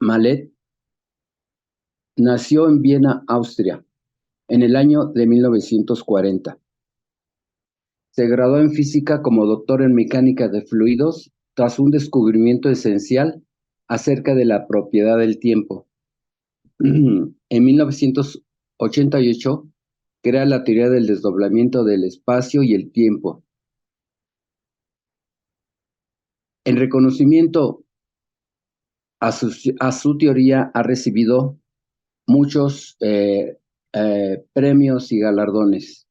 Mallet nació en Viena, Austria, en el año de 1940. Se graduó en física como doctor en mecánica de fluidos tras un descubrimiento esencial acerca de la propiedad del tiempo. En 1988 crea la teoría del desdoblamiento del espacio y el tiempo. En reconocimiento a su teoría ha recibido muchos premios y galardones.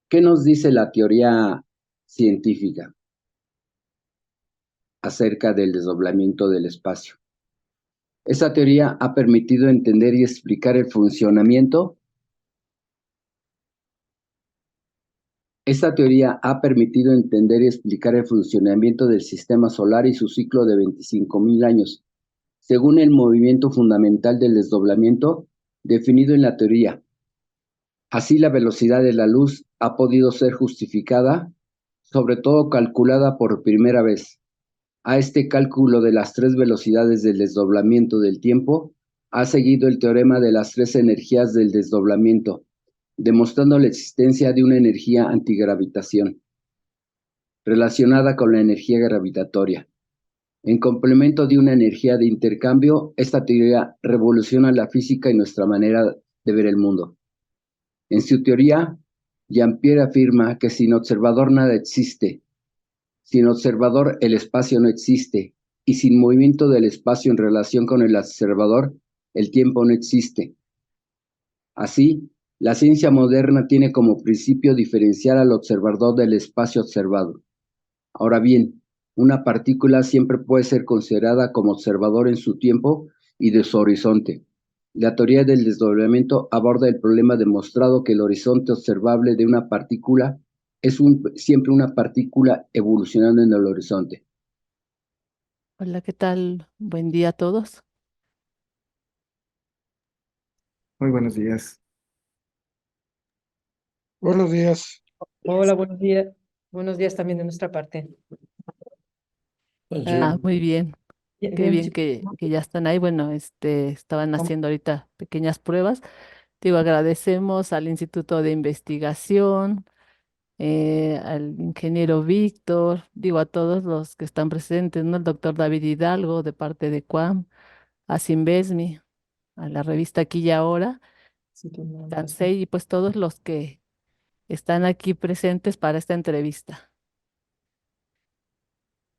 ¿Qué nos dice la teoría científica acerca del desdoblamiento del espacio? Esa teoría ha permitido entender y explicar el funcionamiento. Esta teoría ha permitido entender y explicar el funcionamiento del sistema solar y su ciclo de 25.000 años, según el movimiento fundamental del desdoblamiento definido en la teoría. Así, la velocidad de la luz ha podido ser justificada, sobre todo calculada por primera vez. A este cálculo de las tres velocidades del desdoblamiento del tiempo ha seguido el teorema de las tres energías del desdoblamiento, demostrando la existencia de una energía antigravitación relacionada con la energía gravitatoria. En complemento de una energía de intercambio, esta teoría revoluciona la física y nuestra manera de ver el mundo. En su teoría, Jean-Pierre afirma que sin observador nada existe. Sin observador el espacio no existe, y sin movimiento del espacio en relación con el observador, el tiempo no existe. Así, la ciencia moderna tiene como principio diferenciar al observador del espacio observado. Ahora bien, una partícula siempre puede ser considerada como observador en su tiempo y de su horizonte. La teoría del desdoblamiento aborda el problema demostrado que el horizonte observable de una partícula es siempre una partícula evolucionando en el horizonte. Hola, ¿qué tal? Buen día a todos. Muy buenos días. Buenos días. Hola, buenos días. Buenos días también de nuestra parte. Muy bien. Qué Bien, bien que ya están ahí. Bueno, estaban ¿cómo? haciendo ahorita pequeñas pruebas. Digo, agradecemos al Instituto de Investigación, al ingeniero Víctor, digo, a todos los que están presentes, ¿no? El doctor David Hidalgo de parte de CUAM, a Simbesmi, a la revista Aquí y Ahora, Sí, tú me mandas. Cansei y pues todos los que están aquí presentes para esta entrevista.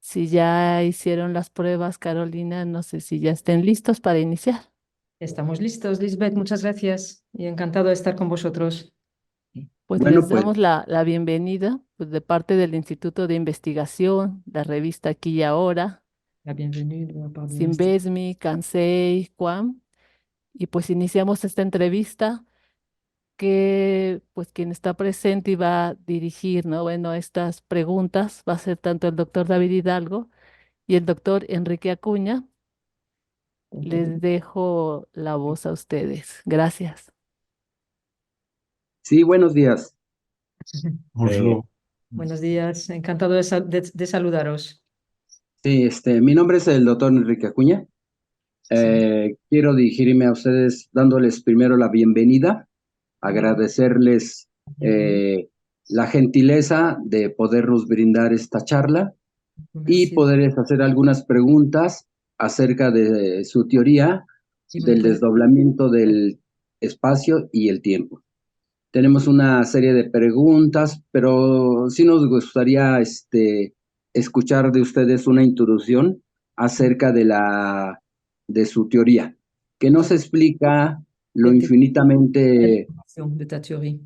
Si ya hicieron las pruebas, Carolina, no sé si ya estén listos para iniciar. Estamos listos, Lisbeth, muchas gracias y encantado de estar con vosotros. Pues Bueno, les pues damos la bienvenida pues, de parte del Instituto de Investigación, la revista Aquí y Ahora, La bienvenue de la part de l'institut. Simbesmi, Cansei, Cuam, y pues iniciamos esta entrevista que pues quien está presente y va a dirigir, ¿no? Bueno, estas preguntas va a ser tanto el doctor David Hidalgo y el doctor Enrique Acuña. Les dejo la voz a ustedes. Gracias. sí, buenos días. Bonjour. Buenos días, encantado de saludaros. Sí, mi nombre es el doctor Enrique Acuña. Quiero dirigirme a ustedes dándoles primero la bienvenida, agradecerles la gentileza de podernos brindar esta charla y Merci. poderles hacer algunas preguntas acerca de su teoría del desdoblamiento del espacio y el tiempo. Tenemos una serie de preguntas, pero sí nos gustaría escuchar de ustedes una introducción acerca de su teoría, que nos explica lo infinitamente De ta théorie.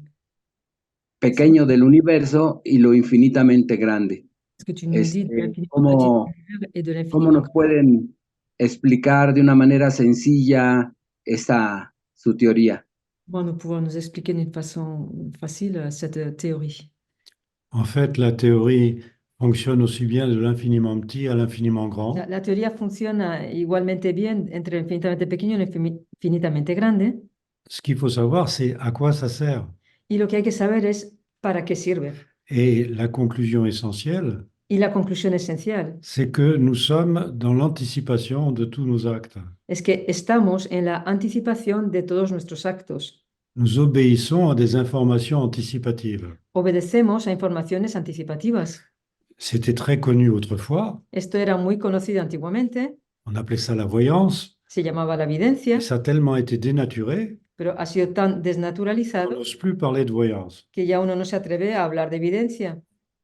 pequeño del universo y lo infinitamente grande. Ce que tu nous dis de l'infiniment petit de ¿Cómo l'univers et de cómo l'infiniment nos pueden explicar de una manera sencilla su teoría? grand. Nous pouvons nous expliquer d'une façon facile cette théorie. En fait, la théorie fonctionne aussi bien de l'infiniment petit à l'infiniment grand. La teoría funciona igualmente bien entre el infinitamente pequeño y el infinitamente grande. Ce qu'il faut savoir, c'est à quoi ça sert. Y lo que hay que saber es para qué sirve. Et la conclusion essentielle, Y la conclusión esencial c'est que nous sommes dans l'anticipation de tous nos actes. es que estamos en la anticipación de todos nuestros actos. Nous obéissons à des informations anticipatives. Obedecemos a informaciones anticipativas. C'était très connu autrefois, Esto era muy conocido antiguamente, on appelait ça la voyance, se llamaba la evidencia, et ça a tellement été dénaturé pero ha sido tan qu'on desnaturalizado n'ose plus parler de voyance. que ya uno no se atreve a hablar de evidencia.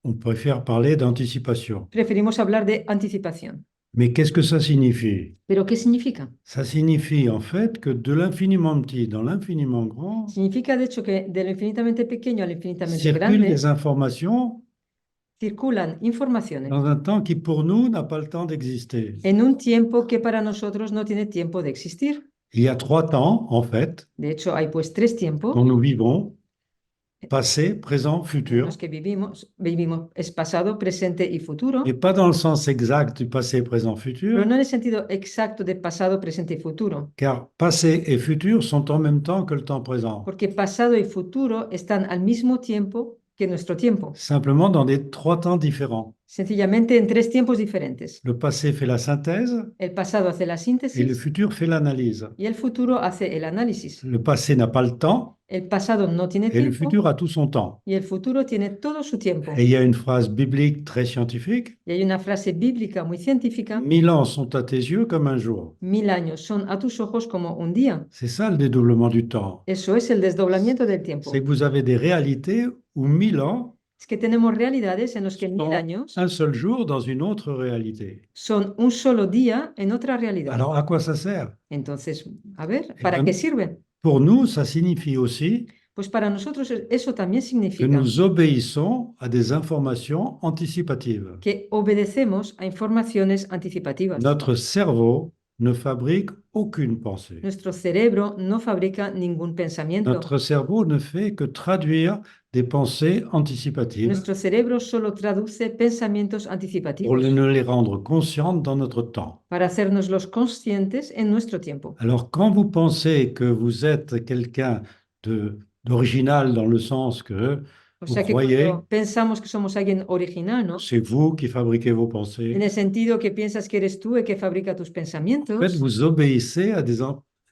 On préfère parler d'anticipation. Preferimos hablar de anticipación. Mais qu'est-ce que ça signifie? ¿Pero qué significa? Ça signifie en fait que de l'infiniment petit dans l'infiniment grand, Significa, de hecho, que de lo infinitamente pequeño a lo infinitamente circulent grande des informations circulan informaciones dans un temps qui pour nous n'a pas le temps d'exister. en un tiempo que para nosotros no tiene tiempo de existir. Il y a 3 temps, en fait, De hecho, hay pues 3 tiempos dont nous vivons, passé, présent, en futur, los que vivimos es pasado, presente y futuro, et pas dans le sens exact du passé, présent, pero futur, no en el sentido exacto de pasado, presente y futuro, car passé et futur sont en même temps que le temps présent, porque pasado y futuro están al mismo tiempo que nuestro tiempo, simplement dans des 3 temps différents. sencillamente en 3 tiempos diferentes. Le passé fait la synthèse El pasado hace la et le síntesis futur fait l'analyse. y el futuro hace el análisis. Le passé n'a pas le temps El pasado no tiene et le tiempo futur a tout son temps. y el futuro tiene todo su tiempo. Et il y a une phrase biblique très scientifique, Y hay una frase bíblica muy científica: 1000 ans sont à tes yeux comme un jour. 1000 años son a tus ojos como un día. C'est ça le dédoublement du temps. Eso es el desdoblamiento del tiempo. C'est que vous avez des réalités où 1000 ans Es que tenemos realidades en las que 1000 sont años un seul jour dans une autre réalité. son un solo día en otra realidad. Alors à quoi ça sert? Entonces, a ver, Eh ¿para bien, qué sirve? Pour nous, ça signifie aussi Pues para nosotros eso también que significa nous obéissons à des informations anticipatives. que obedecemos a informaciones anticipativas. Notre cerveau ne fabrique aucune pensée. Nuestro cerebro no fabrica ningún pensamiento. Notre cerveau ne fait que traduire des pensées anticipatives Nuestro cerebro solo traduce pensamientos pour anticipativos nous les rendre conscientes dans notre temps. para hacernoslos conscientes en nuestro tiempo. Alors quand vous pensez que vous êtes quelqu'un d'original dans le sens que O vous sea que croyez cuando pensamos que somos alguien original, ¿no? c'est vous qui fabriquez vos En pensées, el sentido que piensas que eres tú el que fabrica tus en fait, pensamientos, vous obéissez à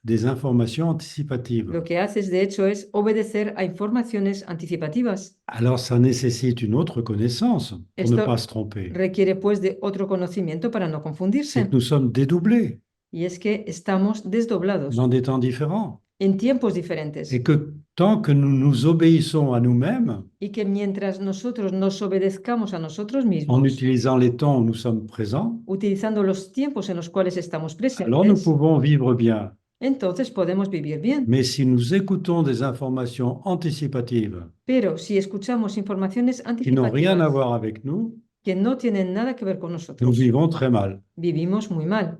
des informations anticipatives. lo que haces de hecho es obedecer a informaciones anticipativas. Alors ça nécessite une autre connaissance pour ne Esto pas se tromper. requiere pues de otro conocimiento para no C'est confundirse. que nous sommes dédoublés Y es que estamos desdoblados dans des temps différents. en tiempos diferentes. Et que tant que nous nous obéissons à nous-mêmes, Y que mientras nosotros nos obedezcamos a nosotros en mismos, utilisant les temps où nous sommes présents, utilizando los tiempos en los cuales estamos alors nous presentes, pouvons vivre bien. entonces podemos vivir bien. Mais si nous écoutons des informations anticipatives Pero si escuchamos informaciones qui n'ont rien à anticipativas voir avec nous, que no tienen nada que ver con nous nosotros, vivons très mal. vivimos muy mal.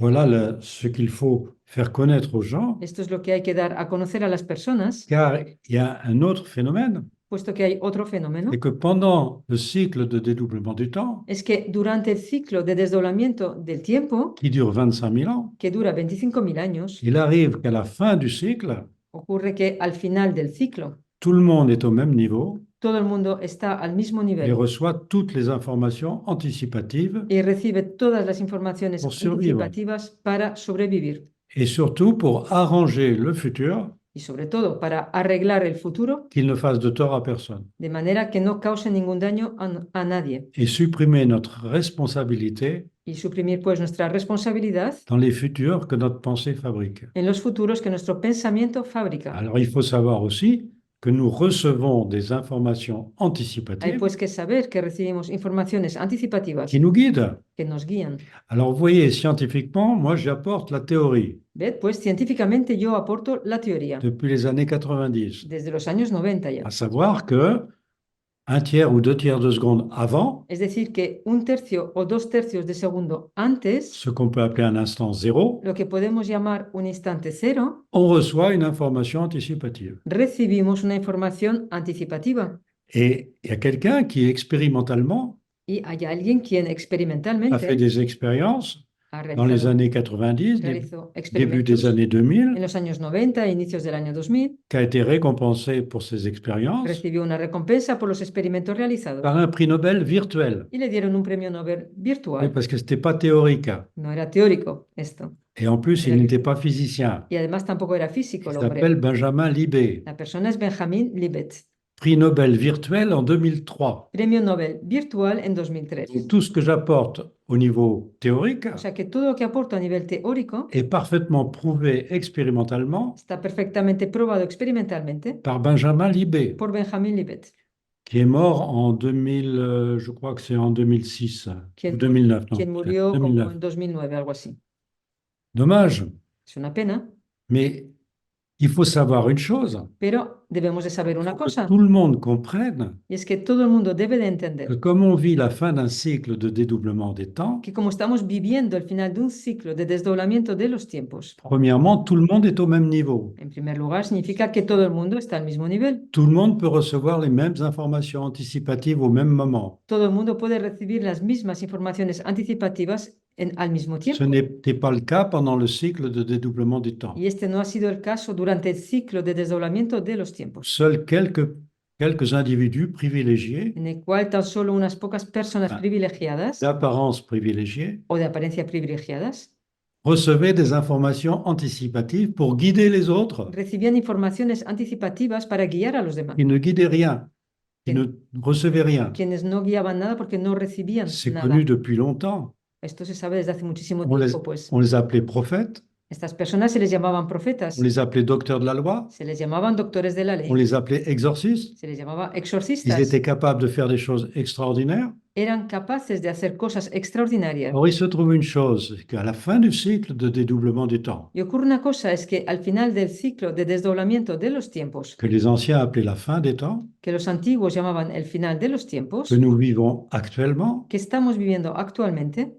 Voilà ce qu'il faut faire connaître aux gens, Esto es lo que hay que dar a conocer a las personas, car il y a un autre phénomène, puesto que hay otro fenómeno. c'est que pendant le cycle de dédoublement du temps, Es que durante el ciclo de desdoblamiento del tiempo, qui dure 25 000 ans, que dura 25.000 años, il arrive qu'à la fin du cycle, ocurre que al final del ciclo tout le monde est au même niveau todo el mundo está al mismo et nivel reçoit toutes les informations anticipatives y recibe todas las informaciones Pour survivre. anticipativas para sobrevivir et surtout pour arranger le futur, y sobre todo para arreglar el futuro qu'il ne fasse de tort à personne de manera que no cause ningún daño a nadie et supprimer notre responsabilité y suprimir pues nuestra responsabilidad dans les futurs que notre pensée fabrique. en los futuros que nuestro pensamiento fabrica. Alors il faut savoir aussi que nous recevons des informations Hay anticipatives pues que saber que recibimos informaciones anticipativas qui nous guident. que nos guían. Alors vous voyez, scientifiquement, moi j'apporte la théorie Ved, pues científicamente yo aporto la teoría depuis les années 90, desde los años 90 ya. à savoir que un tiers ou 2 tiers de seconde avant, Es decir, que un tercio o 2 tercios de segundo antes, ce qu'on peut appeler un instant zéro, lo que podemos llamar un instante cero, on reçoit une information anticipative. recibimos una información anticipativa. Et il y a quelqu'un qui expérimentalement Y hay alguien quien a fait experimentalmente des expériences ha dans les realizado, années 90, realizó début des experimentos années 2000, en los años 90 e inicios del año 2000. qui a été récompensé pour ses expériences Recibió una recompensa por los experimentos realizados par un prix Nobel virtuel. y le dieron un premio Nobel Oui, virtual. parce que ce n'était pas théorique. No era teórico esto. Et en plus, il n'était pas physicien. Y además tampoco era físico Il el s'appelle hombre. Benjamin Libet. La persona es Benjamin Libet. Prix Nobel virtuel en 2003. Premio Nobel virtual en 2003. Donc, tout ce que j'apporte au niveau théorique O sea que todo lo que aporto a nivel teórico est parfaitement prouvé expérimentalement está perfectamente probado experimentalmente par Benjamin Libet, por Benjamin Libet, qui est mort en 2000, je crois que c'est en 2006 quien, ou 2009, non, quien murió como 2009. en 2009, algo así. Dommage, Es una pena, mais il faut savoir une chose, pero debemos de saber il una faut que cosa, tout le monde comprenne y es que todo el mundo debe de que entender comme on vit la fin d'un cycle de dédoublement des temps, que como estamos viviendo el final de un ciclo de desdoblamiento de los tiempos, premièrement, tout le monde est au même niveau. en primer lugar significa que todo el mundo está al mismo nivel. Tout le monde peut recevoir les mêmes informations anticipatives au même moment. Todo el mundo puede recibir las mismas informaciones anticipativas al mismo Ce tiempo. n'était pas le cas pendant le cycle de dédoublement du temps. Y este no ha sido el caso durante el ciclo de desdoblamiento de los tiempos, Seuls quelques individus privilégiés, en el cual tan solo unas pocas personas Ah. privilegiadas d'apparence privilégiée, o de apariencia privilegiadas recevaient des informations anticipatives pour guider les autres recibían informaciones anticipativas para guiar a los demás, qui ne guidaient rien, qui ne recevaient rien. quienes no guiaban nada porque no recibían C'est nada. connu depuis longtemps. Esto se sabe desde hace muchísimo On les, tiempo, pues. on les appelait prophètes, Estas personas se les llamaban profetas, on les appelait docteurs de la loi, se les llamaban doctores de la on ley, les appelait exorcistes. se les llamaba Ils exorcistas. étaient capables de faire des choses extraordinaires. Eran capaces de hacer cosas extraordinarias. Or, il se trouve une chose, c'est qu'à la fin du cycle de dédoublement du temps, Y ocurre una cosa, es que al final del ciclo de desdoblamiento de los tiempos, que les anciens appelaient la fin des temps, que los antiguos llamaban el final de los tiempos, que nous vivons actuellement, que estamos viviendo actualmente,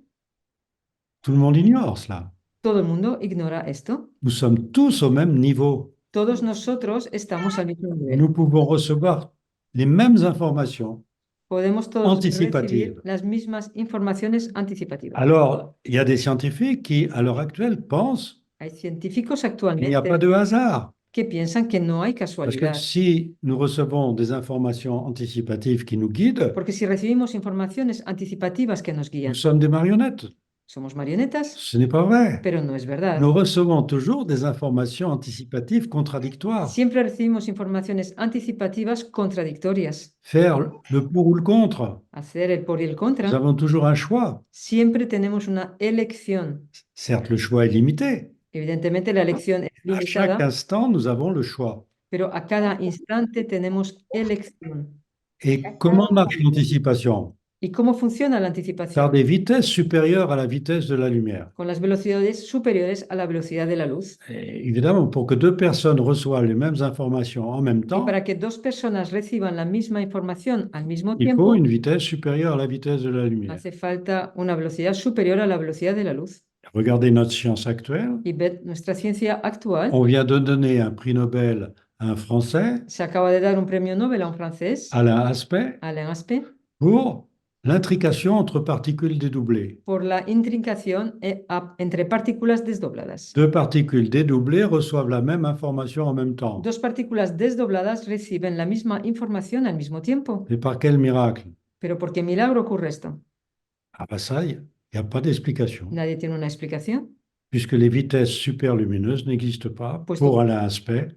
tout le monde ignore cela. todo el mundo ignora esto. Nous sommes tous au même niveau. Todos nosotros estamos al mismo nivel. Nous pouvons recevoir les mêmes informations. Podemos todos Anticipative. recibir las mismas informaciones anticipativas. Alors, il y a des scientifiques qui, à l'heure actuelle, pensent Hay científicos qu'il n'y a pas actualmente de hasard. que piensan que no hay Parce que casualidad. si nous recevons des informations anticipatives qui nous guident, Porque si recibimos informaciones anticipativas que nos guían, nous sommes des marionnettes. somos marionetas, Ce n'est pas vrai. pero no es verdad. Nous recevons toujours des informations anticipatives contradictoires. Siempre recibimos informaciones anticipativas contradictorias. Faire le pour ou le contre. Hacer el por y el Nous contra. avons toujours un choix. Siempre tenemos una elección. Certes, le choix est limité. Evidentemente la elección es À chaque limitada, instant, nous avons le choix. pero a cada instante tenemos elección. Et comment marche l'anticipation? ¿Y cómo funciona la Par anticipación? des vitesses supérieures à la vitesse de la lumière. Con las velocidades superiores a la velocidad de la luz. Et évidemment, pour que deux personnes reçoivent les mêmes informations en même Y temps, para que dos personas reciban la misma información al mismo il faut tiempo, une vitesse supérieure à la vitesse de la lumière. hace falta una velocidad superior a la velocidad de la luz. Regardez notre science actuelle. Y ved nuestra ciencia actual. On vient de donner un prix Nobel à un Français, Se acaba de dar un premio Nobel a un francés, Alain Aspect, Alain Aspect, pour l'intrication entre particules dédoublées. por la intrincación entre partículas desdobladas. Deux particules dédoublées reçoivent la même information en même temps. Dos partículas desdobladas reciben la misma información al mismo tiempo. Et par quel miracle? Pero ¿por qué milagro ocurre esto? Ah ben ça, il n'y a pas d'explication, Nadie tiene una explicación. puisque les vitesses superlumineuses n'existent pas Pues pour no. Alain Aspect,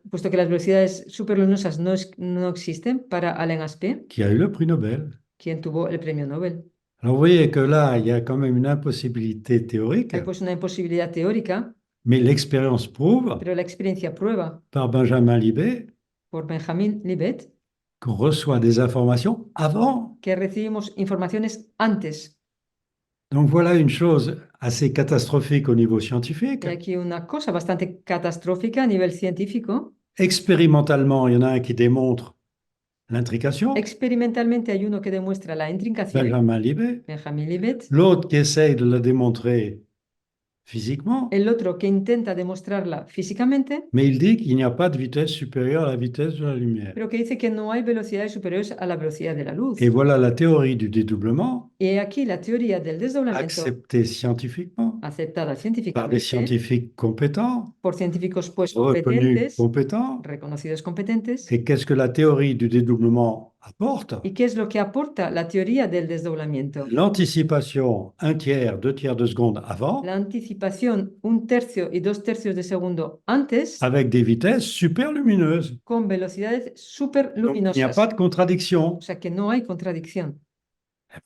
Puesto que las velocidades superluminosas no existen para Alain Aspect, qui a eu le prix Nobel. quien tuvo el premio Nobel. Alors vous voyez que là, il y a quand même une impossibilité théorique, Hay pues una imposibilidad teórica, mais l'expérience prouve, pero la experiencia prueba par Benjamin Libet, por Benjamin Libet qu'on reçoit des informations avant. que recibimos informaciones antes. Donc voilà une chose assez catastrophique au niveau scientifique. Hay aquí una cosa bastante catastrófica a nivel científico. Expérimentalement, il y en a un qui démontre l'intrication, Experimentalmente hay uno que demuestra la intrincación, Benjamin Libet. Benjamin Libet, L'autre qui essaye de la démontrer physiquement, el otro que intenta demostrarla físicamente, mais il dit qu'il n'y a pas de vitesse supérieure à la vitesse de la lumière. pero que dice que no hay velocidades superiores a la velocidad de la luz. Et voilà la théorie du dédoublement, Y aquí la teoría del desdoblamiento, acceptée scientifiquement, aceptada par des científicamente scientifiques compétents, por científicos pues reconnus competentes, compétents. reconocidos competentes. Et qu'est-ce que la théorie du dédoublement apporte? ¿Y qué es lo que aporta la teoría del desdoblamiento? L'anticipation 1/3, 2/3 de seconde avant, La anticipación 1/3 y 2/3 de segundo antes, avec des vitesses super lumineuses. con velocidades súper Donc, il n'y a luminosas. pas de contradiction. O sea que no hay contradicción.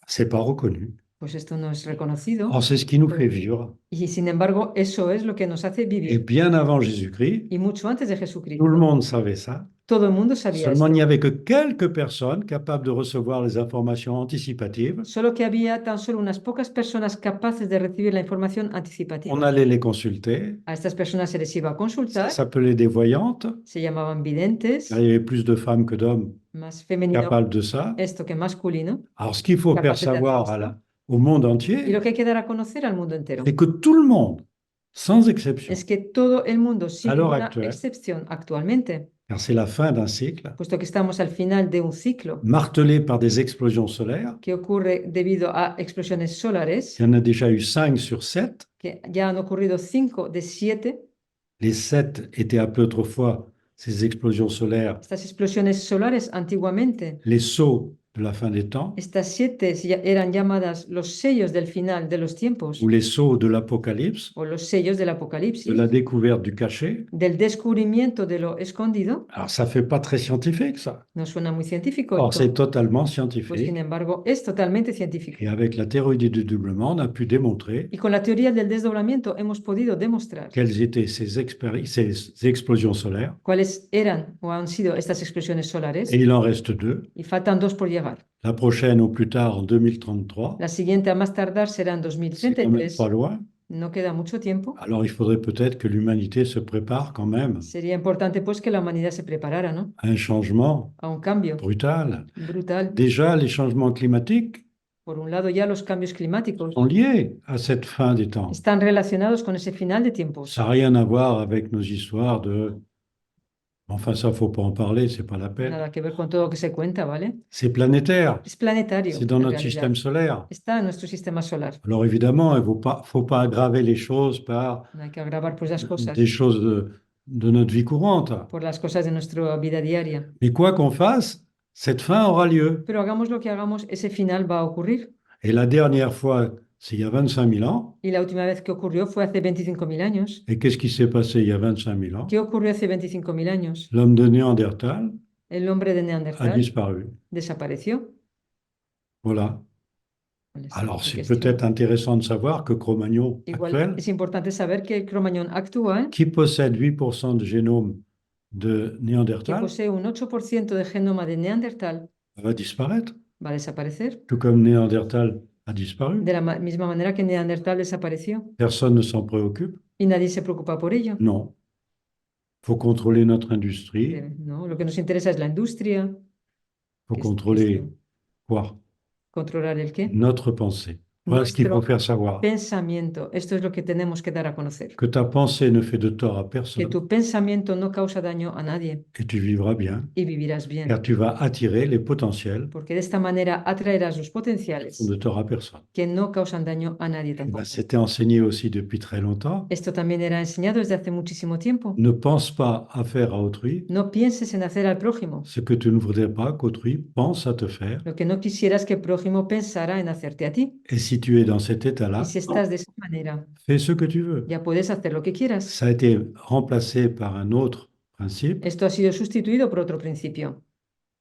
C'est pas reconnu. Pues esto no es reconocido. Or, c'est ce qui nous fait vivre. Y sin embargo, eso es lo que nos hace Et vivir. bien avant Jésus-Christ, Y mucho antes de tout le Jesucristo, monde savait ça. todo el mundo sabía Seulement, il esto. n'y avait que quelques personnes capables de recevoir les informations anticipatives. Solo que había tan solo unas pocas personas capaces de recibir la información On anticipativa. allait les consulter. A estas personas se les iba a Ça consultar, s'appelait des voyantes. se llamaban videntes, Il y avait plus de femmes que d'hommes más femenino capables de ça. esto que masculino. Alors, ce qu'il faut faire Capaces de savoir hacer esto. au monde Y lo entier, que hay que dar a conocer al mundo entero c'est que tout le monde, sans exception, es que todo el mundo, sin A l'heure ninguna actuelle. excepción actualmente, car c'est la fin d'un cycle, puesto que estamos al final de un ciclo martelé par des explosions solaires. que ocurre debido a explosiones solares, Il y en a déjà eu 5 sur 7. que ya han ocurrido 5 de 7. Les 7 étaient appelés autrefois, ces explosions solaires, Estas explosiones solares antiguamente, les sceaux de la fin des temps, estas 7 eran llamadas los sellos del final de los tiempos ou les sceaux de l'Apocalypse, o los sellos del de Apocalipsis, la découverte du cachet. del descubrimiento de lo escondido. Alors, ça fait pas très scientifique, ça. No suena muy científico Or, esto, c'est totalement pues sin scientifique. embargo es totalmente científico. Et avec la théorie du dédoublement, on a pu démontrer Y con la teoría del desdoblamiento hemos podido demostrar quelles étaient ces explosions solaires. cuáles eran o han sido estas explosiones solares, Et il en reste 2. y faltan 2 por llegar. La prochaine au plus tard en 2033. La siguiente a más tardar será en C'est quand même 2033. pas loin. No queda mucho tiempo. Alors il faudrait peut-être que l'humanité se prépare quand même Sería importante pues que la humanidad se preparara, ¿no? à un changement A un cambio brutal. brutal. Déjà, les changements climatiques Por un lado, ya los cambios climáticos sont liés à cette fin des temps. están relacionados con ese final de tiempos. Ça n'a rien à voir avec nos histoires de... Enfin, ça, faut pas en parler, c'est pas la peine. Nada que ver con todo lo que se cuenta, ¿vale? C'est planétaire, Es planetario. c'est dans en notre realidad. système solaire. Está en nuestro sistema solar. Alors évidemment, il ne faut pas aggraver les choses par No hay que agravar pues las cosas des choses de notre vie courante. por las cosas de nuestra vida diaria. Mais quoi qu'on fasse, cette fin aura lieu. Pero hagamos lo que hagamos, ese final va a ocurrir. Et la dernière fois, c'est il y a 25 000 ans. Y la última vez que ocurrió fue hace 25.000 años. Et qu'est-ce qui s'est passé il y a 25 000 ans? ¿Qué ocurrió hace 25.000 años? L'homme de Néandertal El hombre de a Neandertal disparu. desapareció. Voilà. ¿Cuál es Alors, la c'est cuestión? peut-être intéressant de savoir que Cro-Magnon Igual actuel, es importante saber que el Cro-Magnon actual, qui possède 8% de génome de que Néandertal, posee un 8% de genoma de Neandertal, va disparaître, va a desaparecer. tout comme Néandertal a disparu. De la misma manera que Neandertal desapareció. Personne ne s'en préoccupe. Y nadie se preocupa por ello. Non. Il faut contrôler notre industrie. No, lo que nos interesa es la industria. Il faut que es contrôler esto. quoi? ¿Controlar el qué? Notre pensée. Voilà ce qu'il faut Nuestro faire savoir. pensamiento. Esto es lo que tenemos que dar a conocer. Que ta pensée ne fait de tort à Que personne tu pensamiento no causa daño a nadie et tu vivras bien, y vivirás bien. car tu vas attirer les potentiels Porque de esta manera atraerás los qui potenciales font de tort à personne. que no causan daño a nadie Eh ben, tampoco. c'était enseigné aussi depuis très longtemps. Esto también era enseñado desde hace muchísimo tiempo. Ne pense pas à faire à autrui No pienses en hacer al prójimo ce que tu ne voudrais pas qu'autrui pense à te faire. lo que no quisieras que el prójimo pensara en hacerte a ti. Et si tu es dans cet état-là, Y si estás de esa manera, fais ce que tu veux. ya puedes hacer lo que quieras. Ça a été remplacé par un autre principe. Esto ha sido sustituido por otro principio.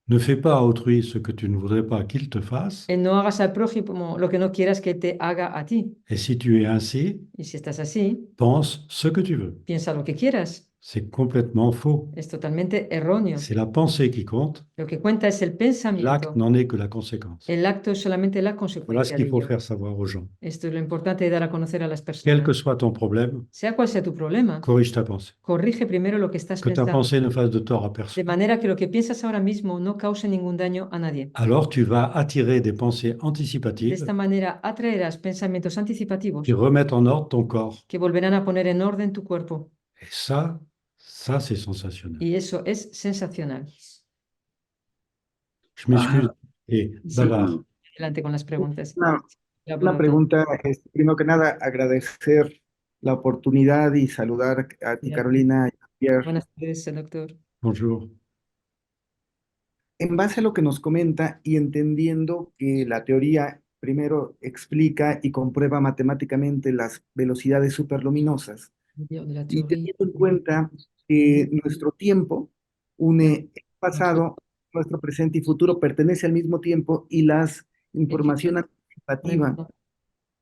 Ne fais pas à autrui ce que tu ne voudrais pas qu'il te fasse. El no hagas al prójimo lo que no quieras que te haga a ti. Et si tu es ainsi, Y si estás así, pense ce que tu veux. piensa lo que quieras. C'est complètement faux. Es totalmente erróneo. C'est la pensée qui compte. Lo que cuenta es el L'acte pensamiento. n'en est que la conséquence. El acto es solamente la Voilà ce consecuencia de qu'il faut ello. faire savoir aux gens. Esto es lo importante de dar a conocer a las Quel personas. que soit ton problème, Sea cual sea tu problema, corrige ta pensée. corrige primero lo que estás Que ta pensando, pensée ne fasse de tort à de personne. manera que lo que piensas ahora mismo no cause ningún daño a nadie. Alors tu vas attirer des pensées De anticipatives esta manera atraerás pensamientos anticipativos qui remettent en ordre ton corps. que volverán a poner en orden tu cuerpo. Et ça c'est sensationnel. Y eso es sensacional. Je m'excuse Ah, et Sí. bavard. Adelante con las preguntas. Una, La una pregunta, primero que nada, agradecer la oportunidad y saludar a ti, Ya. Carolina y a Pierre. Buenas tardes, doctor. Bonjour. En base a lo que nos comenta y entendiendo que la teoría primero explica y comprueba matemáticamente las velocidades superluminosas, Yo de la y teoría. teniendo en cuenta que nuestro tiempo une el pasado, nuestro presente y futuro pertenece al mismo tiempo y las información anticipativa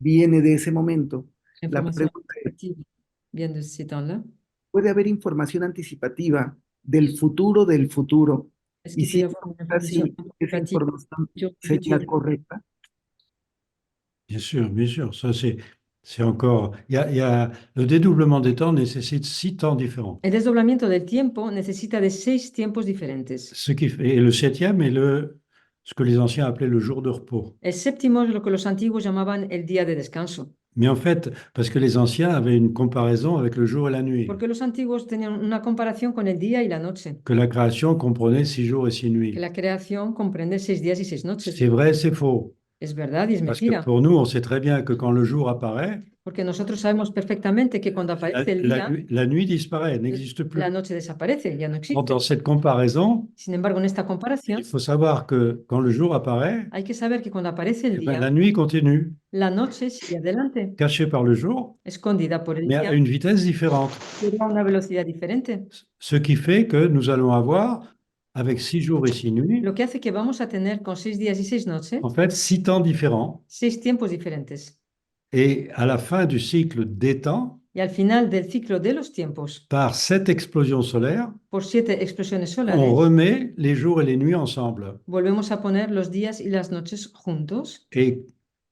viene de ese momento. La Información pregunta es, anticipativa vient de ce temps-là. ¿puede haber información anticipativa del futuro del futuro? Est-ce Y qu'il peut si y avoir une information esa anticipative información du sería futur? correcta. Bien sûr. Ça, c'est encore. Le dédoublement des temps nécessite 6 temps différents. El desdoblamiento del tiempo necesita de 6 tiempos diferentes. Et le 7e est ce que les anciens appelaient le jour de repos. El séptimo es lo que los antiguos llamaban el día de descanso, Mais en fait, parce que les anciens avaient une comparaison avec le jour et la nuit, porque los antiguos tenían una comparación con el día y la noche, que la création comprenait 6 jours et 6 que nuits. la creación comprende 6 días y 6 noches. C'est vrai, c'est faux. Es verdad y es Parce que mentira, pour nous, on sait très bien que quand le jour apparaît, porque nosotros sabemos perfectamente que cuando aparece el día, la nuit disparaît, n'existe plus. la noche desaparece, ya no existe. Dans cette comparaison, Sin embargo, en esta comparación, il faut savoir que quand le jour apparaît, hay que saber que cuando aparece el eh ben, día, la nuit continue, la noche sigue adelante, cachée par le jour, escondida por el mais à día, une vitesse différente. pero a una velocidad diferente. Ce qui fait que nous allons avoir, avec 6 jours et 6 nuits, Lo que hace que vamos a tener con 6 días y 6 noches, en fait 6 temps différents. 6 tiempos diferentes. Et à la fin du cycle des temps, Y al final del ciclo de los tiempos, par 7 explosions solaires, por 7 explosiones on solares, remet les jours et les nuits ensemble. volvemos a poner los días y las noches juntos. Et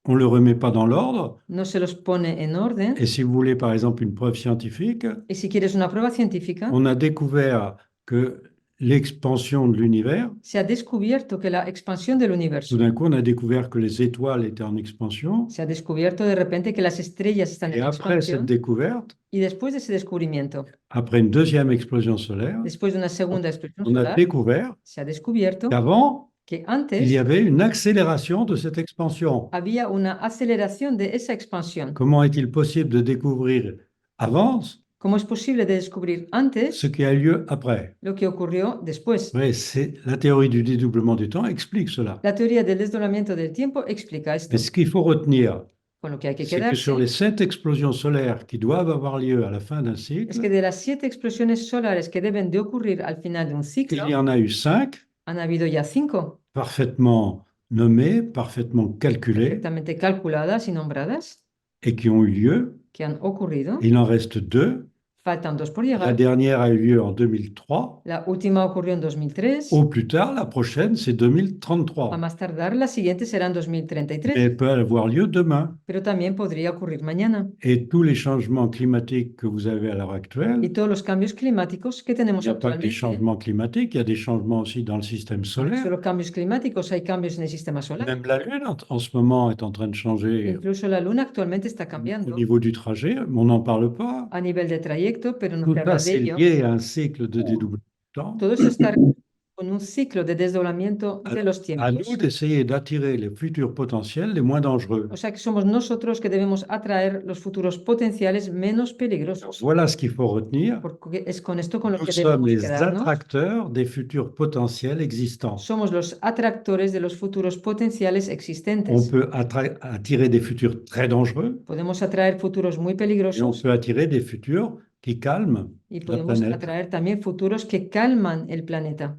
on ne le remet pas dans l'ordre. No se los pone en orden. Et si vous voulez, par exemple, une preuve scientifique, Y si quieres una prueba científica, on a découvert que l'expansion de l'univers, se ha descubierto que la expansión del tout universo, d'un coup, on a découvert que les étoiles étaient en expansion. se ha descubierto de repente que las estrellas están Et en après cette expansión. découverte, Y después de ese descubrimiento, après une deuxième explosion solaire, después de una segunda explosión on a solar, découvert se ha descubierto qu'avant, que il antes y avait une accélération de cette expansion. había una aceleración de esa expansión. Comment est-il possible de découvrir avant ¿Cómo es posible de descubrir antes ce qui a eu lieu après? lo que ocurrió después? Oui, c'est la théorie du dédoublement du temps explique cela. La teoría del desdoblamiento del tiempo explica esto. Mais ce qu'il faut retenir, Con lo que hay que c'est que sur quedarse les 7 explosions solaires qui doivent avoir lieu à la fin d'un es que cycle, de las 7 explosiones solares que deben de ocurrir al final de un il ciclo, y en a eu 5 han habido ya 5 parfaitement nommées, parfaitement calculées perfectamente calculadas y nombradas et qui ont eu lieu. que han ocurrido. Il en reste 2. Faltan 2 por La llegar. dernière a eu lieu en 2003. La última ocurrió en 2003. Au plus tard, la prochaine, c'est A 2033. más tardar, la siguiente será en Mais 2033, elle peut avoir lieu demain. pero también podría ocurrir mañana. Et tous les changements climatiques que vous avez à l'heure Y actuelle, todos los cambios climáticos que il tenemos n'y a pas que des actualmente, changements climatiques, il y a des changements aussi dans le système no solaire. solo cambios climáticos, hay cambios en el sistema solar. Même la Lune, en ce moment, est en train de changer Incluso la Luna actualmente está au cambiando niveau du trajet. On n'en parle pas. a nivel de trayecto, pero no Tout se habla ça, de c'est ello. lié à un cycle de dédoublement du temps. Todo eso está con un ciclo de desdoblamiento de los À nous tiempos. d'essayer d'attirer les futurs potentiels les moins dangereux. O sea que somos nosotros que debemos atraer los futuros potenciales menos peligrosos. Voilà ce qu'il faut retenir. Porque es con esto con lo Nous que sommes debemos les quedarnos. attracteurs des futurs potentiels existants. Somos los atractores de los futuros potenciales On existentes. peut attirer des futurs très dangereux Podemos atraer futuros muy et on peligrosos peut attirer des futurs qui calment y la podemos planète. atraer también futuros que calman el planeta.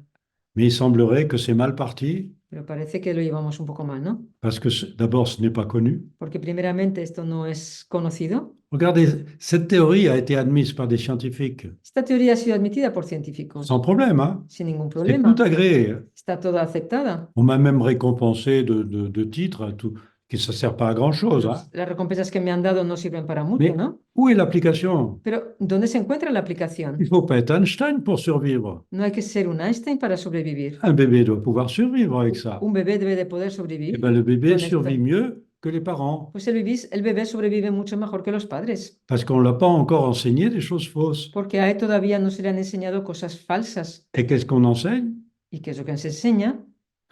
Mais il semblerait que c'est mal parti Pero parece que lo llevamos un poco mal, ¿no? Parce que d'abord, ce n'est pas connu. Porque primeramente esto no es conocido. Regardez, cette théorie a été admise par des scientifiques Esta teoría ha sido admitida por científicos sans problème, hein. sin ningún C'est problema. tout agréé. Está toda aceptada. On m'a même récompensé de titres, tout, que ça ne sert pas à grand-chose, hein. Las recompensas que me han dado no sirven para mucho, Mais ¿no? où est l'application? Pero ¿dónde se encuentra la aplicación? Il ne faut pas être Einstein pour survivre. No hay que ser un Einstein para sobrevivir. Un bébé doit pouvoir survivre avec ça. Un bebé debe de poder Eh sobrevivir. ben, le bébé con esto. survit mieux que les parents, Pues el bebé sobrevive mucho mejor que los padres, parce qu'on ne l'a pas encore enseigné des choses fausses. porque a él todavía no se le han enseñado cosas falsas. Et qu'est-ce qu'on enseigne? ¿Y qué es lo que se enseña?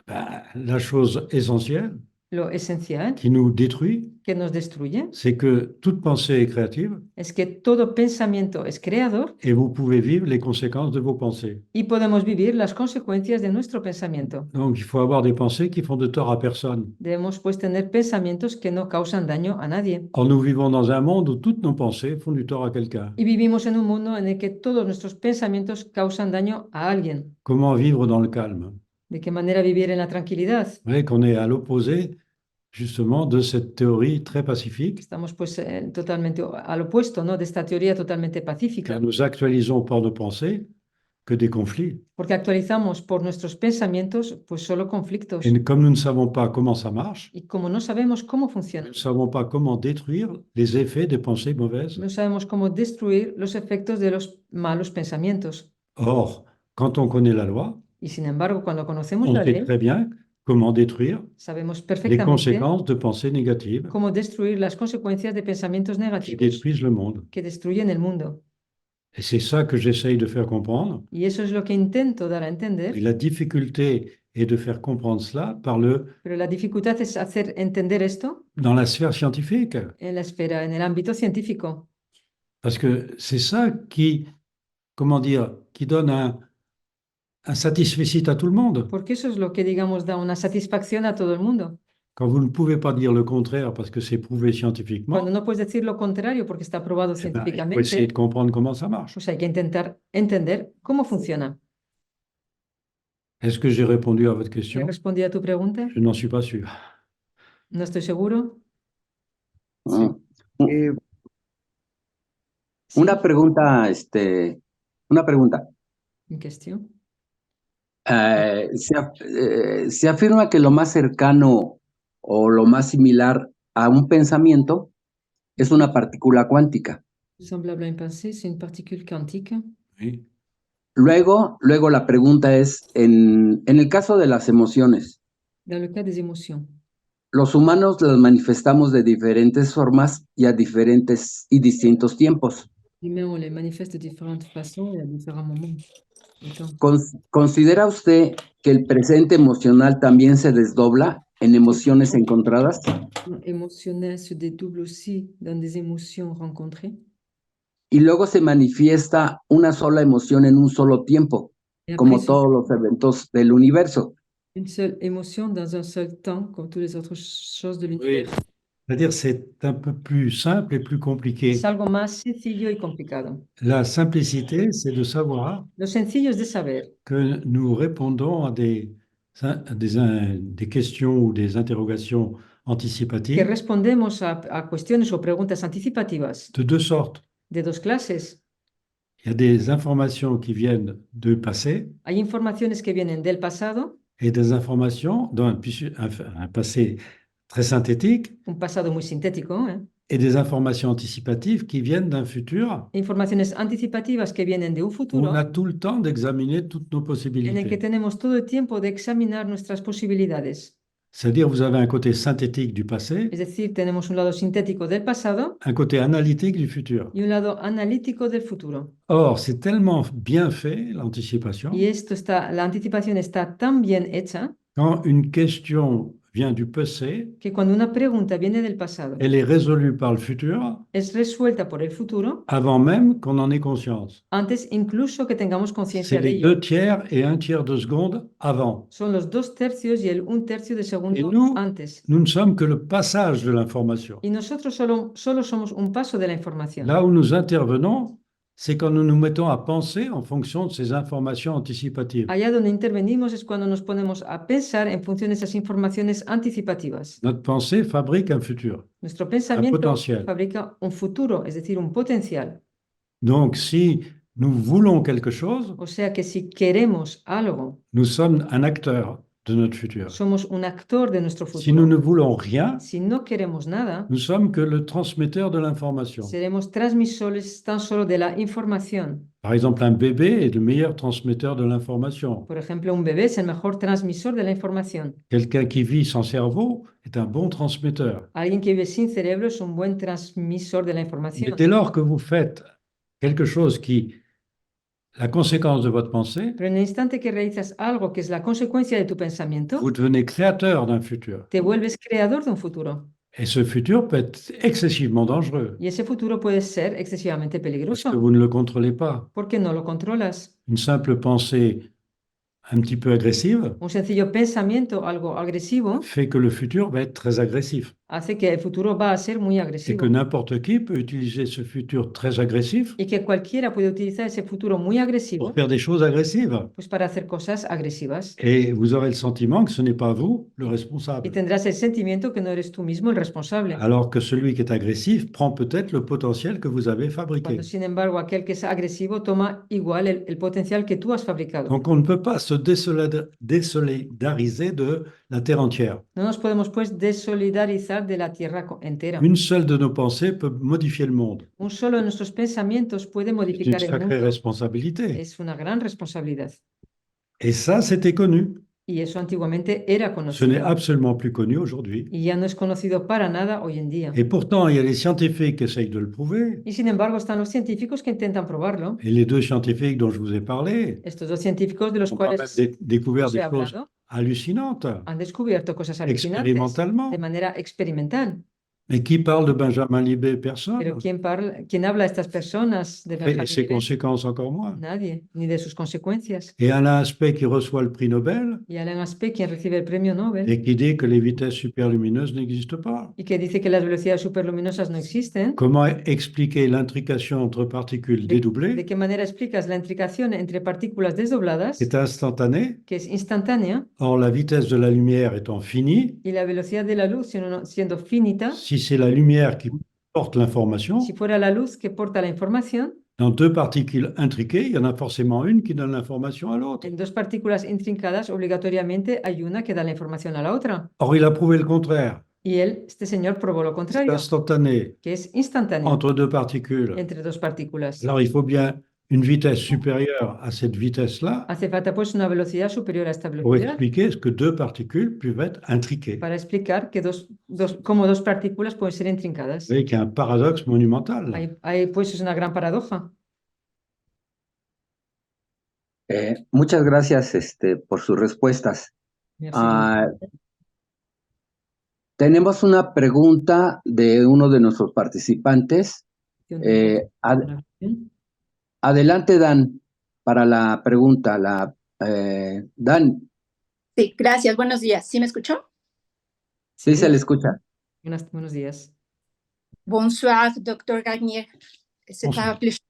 Ben, la chose essentielle Lo esencial qui nous détruit, que nos destruye c'est que toute pensée est créative es que todo pensamiento es creador et vous pouvez vivre les conséquences de vos pensées. y podemos vivir las consecuencias de nuestro pensamiento. Donc, il faut avoir des pensées qui font de tort à personne. Debemos pues tener pensamientos que no causan daño a nadie. Or, nous vivons dans un monde où toutes nos pensées font du tort à quelqu'un. Y vivimos en un mundo en el que todos nuestros pensamientos causan daño a alguien. Comment vivre dans le calme? ¿De qué manera vivir en la tranquilidad? Vous voyez qu'on est à l'opposé, justement, de cette théorie très pacifique, Estamos pues totalmente al opuesto, ¿no? De esta teoría totalmente pacífica, car nous actualisons par nos pensées que des conflits. porque actualizamos por nuestros pensamientos pues solo conflictos. Et comme nous ne savons pas comment ça marche, Y como no sabemos cómo nous funciona, ne savons pas comment détruire les effets des pensées mauvaises. no sabemos cómo destruir los efectos de los malos pensamientos. Or, quand on connaît la loi, Y sin embargo, cuando conocemos on la sait ley, très bien comment détruire sabemos les perfectamente conséquences de pensées négatives cómo destruir las consecuencias de pensamientos qui negativos détruisent le monde. que destruyen el mundo. Et c'est ça que j'essaye de faire comprendre. Y eso es lo que intento dar a Et entender, la difficulté est de faire comprendre cela pero la dificultad es hacer entender esto dans la sphère scientifique. en la esfera, en el ámbito científico. Parce que c'est ça qui, comment dire, qui donne un satisfecit à tout le monde. Porque eso es lo que, digamos, da una satisfacción a todo el mundo. Quand vous ne pouvez pas dire le contraire parce que c'est prouvé scientifiquement, Cuando no puedes decir lo contrario porque está probado eh ben, il faut essayer científicamente, de comprendre comment ça marche. pues hay que intentar entender cómo funciona. Est-ce que j'ai répondu à votre ¿He question? respondido a tu pregunta? Je n'en suis pas sûr. No estoy seguro. Ah, Eh, Sí, Una pregunta, una pregunta. en cuestión. Se afirma que lo más cercano o lo más similar a un pensamiento es una partícula cuántica. Semblable à une pensée, c'est une particule quantique. Oui. Luego la pregunta es, en el caso de las emociones, Dans le cas des émotions, los humanos las manifestamos de diferentes formas y a diferentes y distintos tiempos. les humains, on les manifeste de différentes façons et à différents moments du temps. ¿Considera usted que el presente emocional también se desdobla en emociones encontradas? Émotionnel se dédouble aussi dans des émotions rencontrées. Y luego se manifiesta una sola emoción en un solo tiempo, Et como après, todos los eventos del universo. une seule émotion dans un seul temps, comme toutes les autres choses de l'univers. Oui. C'est-à-dire c'est un peu plus simple et plus compliqué. Es algo más sencillo y complicado. La simplicité, c'est de savoir Lo sencillo es de saber que nous répondons à des questions ou des interrogations que anticipatives respondemos a cuestiones o preguntas anticipativas de deux sortes. de dos clases. Il y a des informations qui viennent du passé Hay informaciones que vienen del pasado, et des informations d'un un passé très synthétique un pasado muy sintético, et des informations anticipatives qui viennent d'un futur informaciones anticipativas que vienen de un où futuro on a tout le temps d'examiner toutes nos en el que possibilités. tenemos todo el tiempo de examinar nuestras posibilidades. C'est-à-dire vous avez un côté synthétique du passé, Es decir, tenemos un lado sintético del pasado un côté analytique du futur. y un lado analítico del futuro. Or, c'est tellement bien fait, l'anticipation, Y la anticipación está tan bien hecha quand une question vient du passé, que cuando una pregunta viene del pasado, elle est résolue par le futur es resuelta por el futuro avant même qu'on en ait conscience. antes incluso que tengamos C'est conciencia de les ello. 2 tiers et 1 tiers de seconde avant. Son los 2/3 y el 1/3 de segundo Et nous, antes. nous ne sommes que le passage de l'information. Y nosotros solo somos un paso de la información. Là où nous intervenons, c'est quand nous nous mettons à penser en fonction de ces informations anticipatives. Allá donde intervenimos es cuando nos ponemos a pensar en función de esas informaciones anticipativas. Notre pensée fabrique un futur. Nuestro pensamiento potencial. fabrica un futuro, es decir, un potencial. Donc, si nous voulons quelque chose, O sea que si queremos algo, nous sommes un acteur de notre futur. somos un actor de nuestro Si nous ne futuro. voulons rien, Si no queremos nada, nous sommes que le transmetteur de l'information. seremos transmisores tan solo de la información. Par exemple, un bébé est le meilleur transmetteur de l'information. Por ejemplo, un bebé es el mejor transmisor de la información. Quelqu'un qui vit sans cerveau est un bon transmetteur. Alguien que vive sin cerebro es un buen transmisor de la Mais información. dès lors que vous faites quelque chose qui, la conséquence de votre pensée, Pero en el instante que realizas algo que es la consecuencia de tu pensamiento, vous devenez créateur d'un futur. te vuelves creador de un futuro. Et ce futur peut être excessivement dangereux Y ese futuro puede ser excesivamente parce que peligroso vous ne le contrôlez pas. porque no lo controlas. Une simple pensée un petit peu agressive Un sencillo pensamiento, algo agresivo, fait que le futur va être très agressif hace que el futuro va a ser muy et agresivo. que n'importe qui peut utiliser ce futur très agressif Y que cualquiera puede utilizar ese futuro muy agresivo pour faire des choses agressives. pues para hacer cosas agresivas. Et vous aurez le sentiment que ce n'est pas vous le Y responsable, tendrás el sentimiento que no eres tú mismo el responsable. alors que celui qui est agressif prend peut-être le potentiel que vous avez fabriqué. Cuando, sin embargo, aquel que es agresivo toma igual el potencial que tú has fabricado. Donc on ne peut pas se désolidariser de la Terre entière. No nos podemos, pues, desolidarizar de la tierra entera. Une seule de nos pensées peut modifier le monde. Un solo de nuestros pensamientos puede C'est une modificar el sacrée mundo. responsabilité. Es una gran responsabilidad. Et ça, c'était connu. Y eso antiguamente era Ce n'est conocido. absolument plus connu aujourd'hui. Y ya no es conocido para nada hoy en día. Et pourtant, il y a les scientifiques qui essayent de le prouver. Y sin embargo, están los científicos que intentan probarlo. Et les deux scientifiques dont je vous ai parlé Estos dos científicos de los ont quand même cuales découvert os he des choses hablado hallucinantes, han descubierto cosas alucinantes expérimentalement. de manera experimental. Et qui parle de Benjamin Libé? Pero Personne. ¿quién habla a estas personas de Et Benjamin ses Libet? conséquences encore moins. Nadie, ni de sus consecuencias. Et Alain Aspect qui reçoit le prix Nobel Y Alain Aspect, quien recibe el premio Nobel et qui dit que les vitesses superlumineuses n'existent pas. y que dice que las velocidades superluminosas no existen, Comment expliquer l'intrication entre particules ¿de dédoublées, qué manera explicas la intricación entre partículas desdobladas, qui est instantanée, que es instantánea, or la vitesse de la lumière étant finie? y la velocidad de la luz siendo finita? Si c'est la lumière qui porte l'information, Si fuera la luz que porta la información, dans deux particules intriquées, il y en a forcément une qui donne l'information à l'autre. en dos partículas intrincadas, obligatoriamente hay una que da la información a la otra. Or, il a prouvé le contraire. Y este señor probó lo C'est contrario, instantané que es instantáneo entre deux particules. entre dos partículas. Alors, il faut bien une vitesse supérieure à cette vitesse-là Hace falta, pues, una velocidad superior a esta pour velocidad expliquer ce que deux particules peuvent être intriquées. para explicar que cómo dos partículas pueden ser intrincadas. Vous voyez qu'il y a un paradoxe monumental. Pues es una gran paradoja. Muchas gracias por sus respuestas. Merci. Ah, tenemos una pregunta de uno de nuestros participantes. Adelante, Dan, para la pregunta. Dan, Sí, gracias. Buenos días. ¿Sí me escuchó? sí se le escucha. Buenos días. Bonsoir, docteur Gagnier. C'est Bonsoir. un plaisir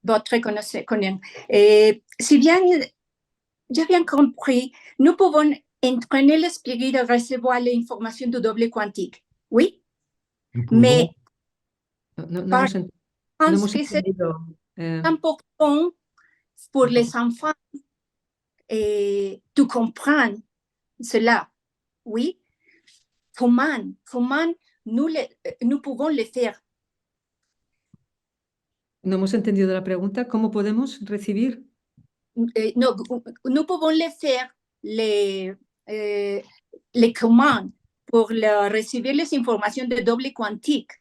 votre connaissance. Si bien j'ai bien compris, nous pouvons entraîner l'esprit de recevoir l'information du double quantique. Oui, Nous pouvons- mais No Par- hemos, no je pense hemos que c'est entendido. important pour les enfants de comprendre cela. Oui, comment nous pouvons le faire? No hemos entendido la pregunta. ¿Cómo podemos recibir? No, nous pouvons le faire les commandes pour recevoir les informations de double quantique.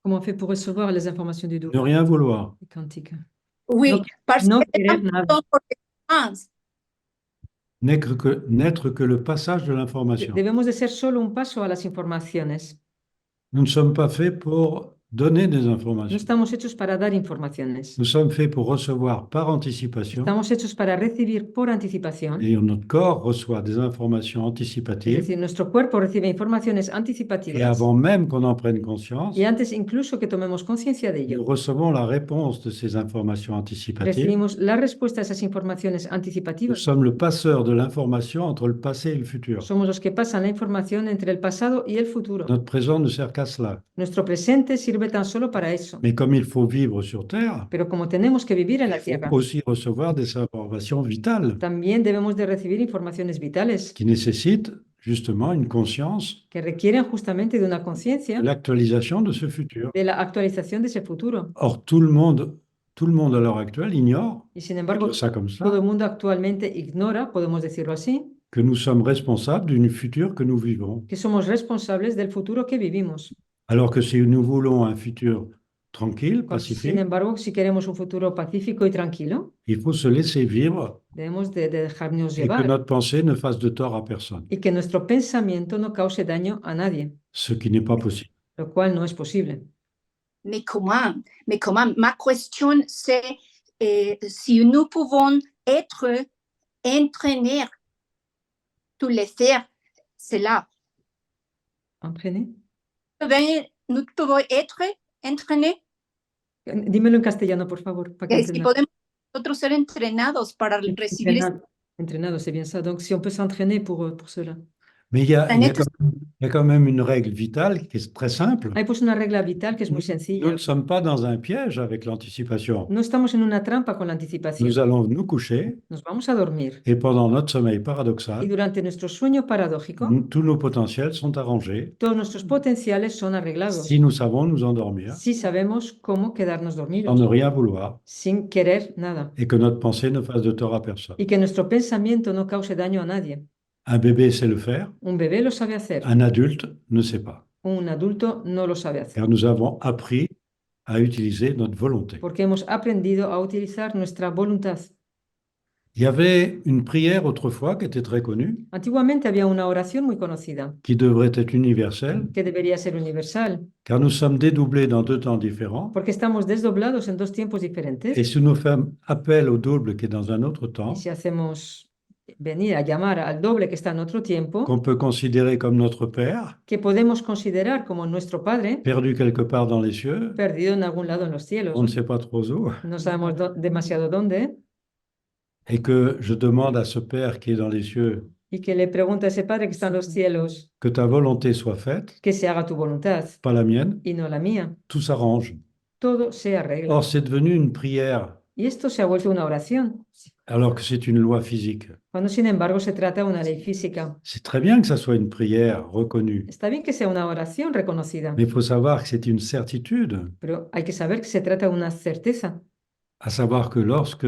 ¿Cómo on fait pour recevoir les informations du Ne double rien vouloir. quantique? Oui, No- parce no que c'est querer nada. important pour les enfants. N'être que le passage de l'information. Debemos de ser solo un paso a las informaciones. Nous ne sommes pas faits pour donner des No informations. estamos hechos para dar informaciones. Nous sommes faits pour recevoir par anticipation Estamos hechos para recibir por anticipación. et notre corps reçoit des informations Es anticipatives decir, nuestro cuerpo recibe informaciones et anticipativas. avant même qu'on en prenne conscience, Y antes incluso que tomemos conciencia de nous ello, recevons la réponse de ces informations anticipatives. recibimos la respuesta a esas informaciones Nous anticipativas. sommes le passeur de l'information entre le passé et le futur. Somos los que pasan la información entre el pasado y el futuro. Notre présent ne sert qu'à cela. Nuestro presente sirve tan solo para eso. Mais comme il faut vivre sur Terre, Pero como tenemos que vivir en la il Tierra, faut aussi recevoir des informations vitales también debemos de recibir informaciones vitales qui nécessitent justement une conscience que requieren justamente de una de conciencia l'actualisation de ce futur. de la actualización de ese futuro. Or, tout le monde à l'heure actuelle ignore, Y sin on embargo, peut dire ça comme todo ça, el mundo actualmente ignora, podemos decirlo así, que nous sommes responsables d'une futur que nous vivons. que somos responsables del futuro que vivimos. Alors que si nous voulons un futur tranquille, Sin pacifique, embargo, si queremos un futuro pacífico y tranquilo, il faut se laisser vivre debemos de dejarnos et que llevar notre pensée ne fasse de tort à personne, y que nuestro pensamiento no cause daño a nadie, ce qui n'est pas possible. lo cual no es posible. Mais comment? Mais comment? Ma question, c'est si nous pouvons être entraînés tous les faire cela. Entraîné. Nous pouvons être entraînés. Dímelo en castellano, por favor, para que Si entendamos. podemos nosotros ser entrenados para recibir Entrenado, c'est bien ça. Donc, si on peut s'entraîner pour cela. Mais il y a quand même une règle vitale qui est très simple. Hay pues una regla vital que es muy sencilla. Nous ne sommes pas dans un piège avec l'anticipation. No estamos en una trampa con la anticipación. Nous allons nous coucher Nos vamos a dormir. et pendant notre sommeil Y paradoxal, durante nuestro sueño paradójico, tous nos potentiels sont arrangés todos nuestros potenciales son arreglados. si nous savons nous endormir Si sabemos cómo quedarnos sans dormidos, ne rien vouloir sin querer nada. et que notre pensée ne fasse de tort à personne. Y que nuestro pensamiento no cause daño a nadie. Un bébé sait le faire, Un bebé lo sabe hacer. un adulte ne sait pas, Un adulto no lo sabe hacer. car nous avons appris à utiliser notre volonté. Porque hemos aprendido a utilizar nuestra voluntad. Il y avait une prière autrefois qui était très connue, Antiguamente había una oración muy conocida qui devrait être universelle, que debería ser universal, car nous sommes dédoublés dans deux temps différents. porque estamos desdoblados en dos tiempos Et diferentes. si nous faisons appel au double qui est dans un autre temps, Y si hacemos venir a llamar al doble que está en otro tiempo, qu'on peut considérer comme notre Père, que podemos considerar como nuestro Padre, perdu quelque part dans les cieux, perdido en algún lado en los cielos, on ne sait pas trop où, no sabemos demasiado dónde, et que je demande à ce Père qui est dans les cieux y que le pregunta a ese Padre que está en los cielos que ta volonté soit faite, que se haga tu voluntad pas la mienne, y no la mía. tout s'arrange. Todo se arregla. Or, c'est devenu une prière, Y esto se ha vuelto una oración, alors que c'est une loi physique. cuando sin embargo se trata de una ley física. C'est très bien que ça soit une prière reconnue, Está bien que sea una oración reconocida, mais il faut savoir que c'est une certitude, pero hay que saber que se trata de una certeza. à savoir que lorsque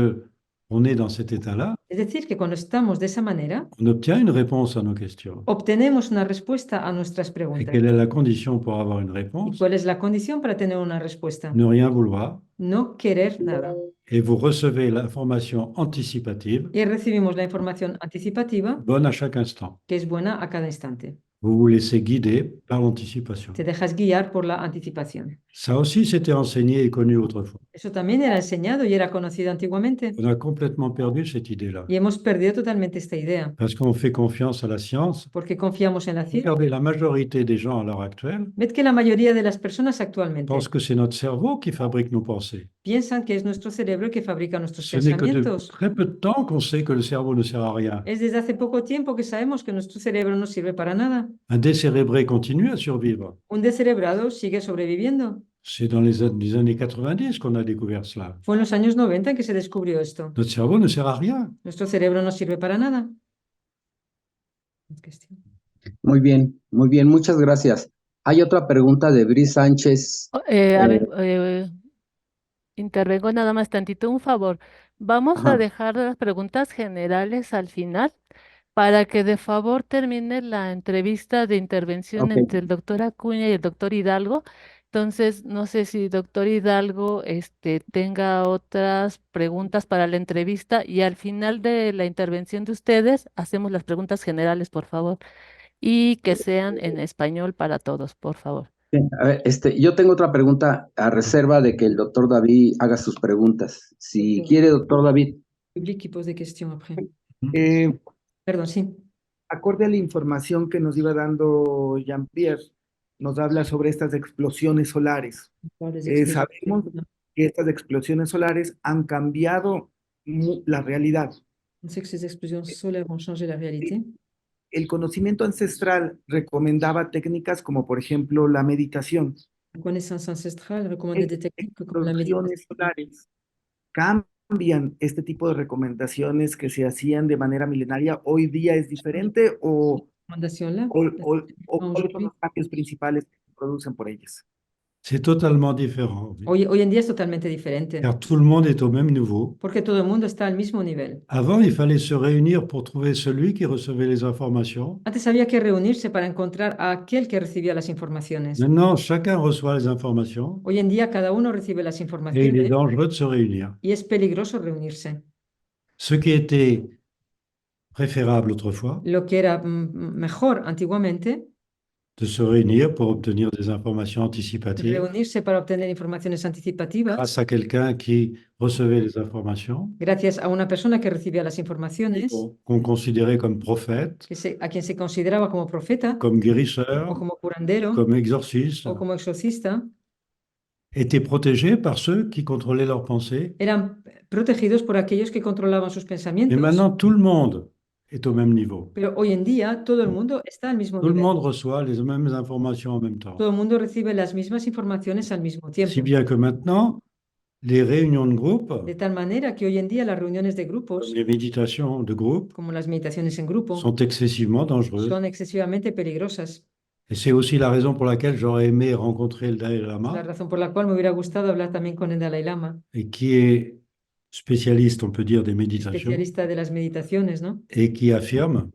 on est dans cet état-là, Es decir, que cuando estamos de esa manera, on obtient une réponse à nos questions. obtenemos una respuesta a nuestras Et preguntas. quelle est la condition pour avoir une ¿Y réponse? cuál es la condición para tener una respuesta? Ne rien vouloir. No querer nada. Et vous recevez l'information anticipative, Y recibimos la información anticipativa, bonne à chaque instant. que es buena a cada instante. Vous vous laissez guider par l'anticipation. Te dejas guiar por la anticipación. Ça aussi, c'était enseigné et connu autrefois. Eso también era enseñado y era conocido antiguamente. On a complètement perdu cette idée-là. Y hemos perdido totalmente esta idea, Parce qu'on fait confiance à la science. porque confiamos en la ciencia. Regardez, la majorité des gens à l'heure actuelle Ved que la mayoría de las personas actualmente pensent que c'est notre cerveau qui fabrique nos pensées. piensan que es nuestro cerebro que fabrica nuestros Ce n'est que de pensamientos. très peu de temps qu'on sait que le cerveau ne sert à rien. Es desde hace poco tiempo que sabemos que nuestro cerebro no sirve para nada. Un décérébré continue à survivre. Un descerebrado sigue sobreviviendo. C'est dans les années 90 qu'on a découvert cela. Fue en los años 90 que se descubrió esto. Notre cerveau ne sert à rien. Nuestro cerebro no sirve para nada. Muy bien, muchas gracias. Hay otra pregunta de Bri Sánchez. A ver, intervengo nada más tantito, un favor. Vamos Ajá. a dejar las preguntas generales al final para que de favor termine la entrevista de intervención Ok. entre el doctor Acuña y el doctor Hidalgo. Entonces, no sé si doctor Hidalgo tenga otras preguntas para la entrevista y al final de la intervención de ustedes hacemos las preguntas generales, por favor, y que sean en español para todos, por favor. Bien, a ver, yo tengo otra pregunta a reserva de que el doctor David haga sus preguntas. Si Doctor. quiere, doctor David. Public qui pose des questions après. Eh, Perdón, sí. acorde a la información que nos iba dando Jean-Pierre, nos habla sobre estas explosiones solares. Parle des explosions. Sabemos que estas explosiones solares han cambiado la realidad. On sait que ces explosions solaires ont changé la réalité. El conocimiento ancestral recomendaba técnicas como, por ejemplo, la meditación. La connaissance ancestrale recommandait des techniques comme la Explosiones méditation. solares cambian este tipo de recomendaciones que se hacían de manera milenaria. ¿Hoy día es diferente o Recommandation-là, cuáles son aujourd'hui, los cambios principales que se producen por ellas? C'est totalement différent, oui. hoy en día es totalmente diferente, Car tout le monde est au même niveau. porque todo el mundo está al mismo nivel. Avant, il fallait se réunir pour trouver celui qui recevait les informations. Antes había que reunirse para encontrar a aquel que recibía las informaciones. Maintenant, chacun reçoit les informations Hoy en día cada uno recibe las et il est informaciones dangereux de se réunir. y es peligroso reunirse. Ce qui était préférable autrefois, Lo que era mejor antiguamente, de se réunir pour obtenir des informations anticipatives reunirse para obtener informaciones anticipativas, grâce à quelqu'un qui recevait les informations, gracias a una persona que recibía las informaciones, qu'on considérait comme prophète, a quien se consideraba como profeta comme o guérisseur, como curandero comme exorciste, o como exorcista, étaient protégés par ceux qui contrôlaient leurs pensées. eran protegidos por aquellos que controlaban sus Et pensamientos. maintenant, tout le monde est au même niveau. Pero hoy en día todo el mundo está al mismo Tout le nivel. monde reçoit les mêmes informations en même temps. Todo el mundo recibe las mismas informaciones al mismo Si tiempo. bien que maintenant, les réunions de groupe, De tal manera que hoy en día las reuniones de comme grupos, les méditations de groupe, como las meditaciones en grupo, sont excessivement dangereuses. son excesivamente peligrosas. Et c'est aussi la raison pour laquelle j'aurais aimé rencontrer le Dalai Es la Lama, razón por la cual me hubiera gustado hablar también con el Dalai Lama, et qui est spécialiste, on peut dire, des méditations, especialista de las meditaciones, ¿no? et qui affirme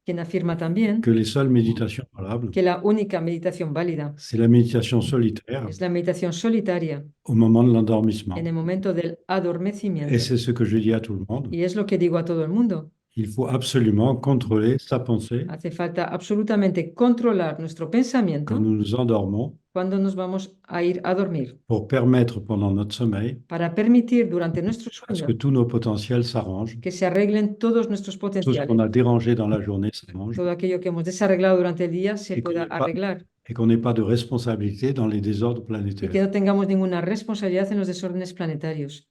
Quien afirma también que les seules méditations valables, que la única meditación válida c'est la méditation solitaire es la meditación solitaria au moment de l'endormissement. en el momento del adormecimiento. Et c'est ce que je dis à tout le monde. Y es lo que digo a todo el mundo. Il faut absolument contrôler sa pensée Hace falta absolutamente controlar nuestro quand pensamiento nous nous endormons cuando nos vamos a ir a dormir, pour permettre pendant notre sommeil para permitir durante nuestro à ce que sueño tous nos potentiels s'arrangent, que se arreglen todos nuestros tout ce potenciales. qu'on a dérangé dans la journée s'arrange, Todo aquello que hemos desarreglado durante el día se Y que pueda no pa- arreglar et qu'on n'ait pas de responsabilité dans les désordres y que planétaires. no tengamos ninguna responsabilidad en los desórdenes planetarios.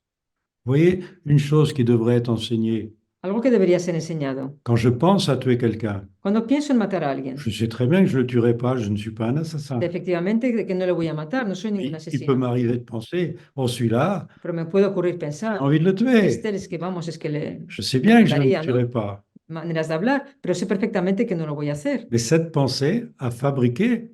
Vous voyez, une chose qui devrait être enseignée, Algo que debería ser enseñado. quand je pense à tuer quelqu'un, Cuando pienso en matar a alguien, je sais très bien que je ne le tuerai pas, je ne suis pas un assassin. efectivamente que no le voy a matar, no soy ningún Il peut asesino, m'arriver de penser, oh celui-là, pero me puede ocurrir j'ai pensar, envie de le tuer. es que vamos, es que le Je sais bien que je ne le mataría, ¿no? tuerai pas. Maneras de hablar, pero sé perfectamente que no lo voy a hacer. Mais cette pensée a fabriqué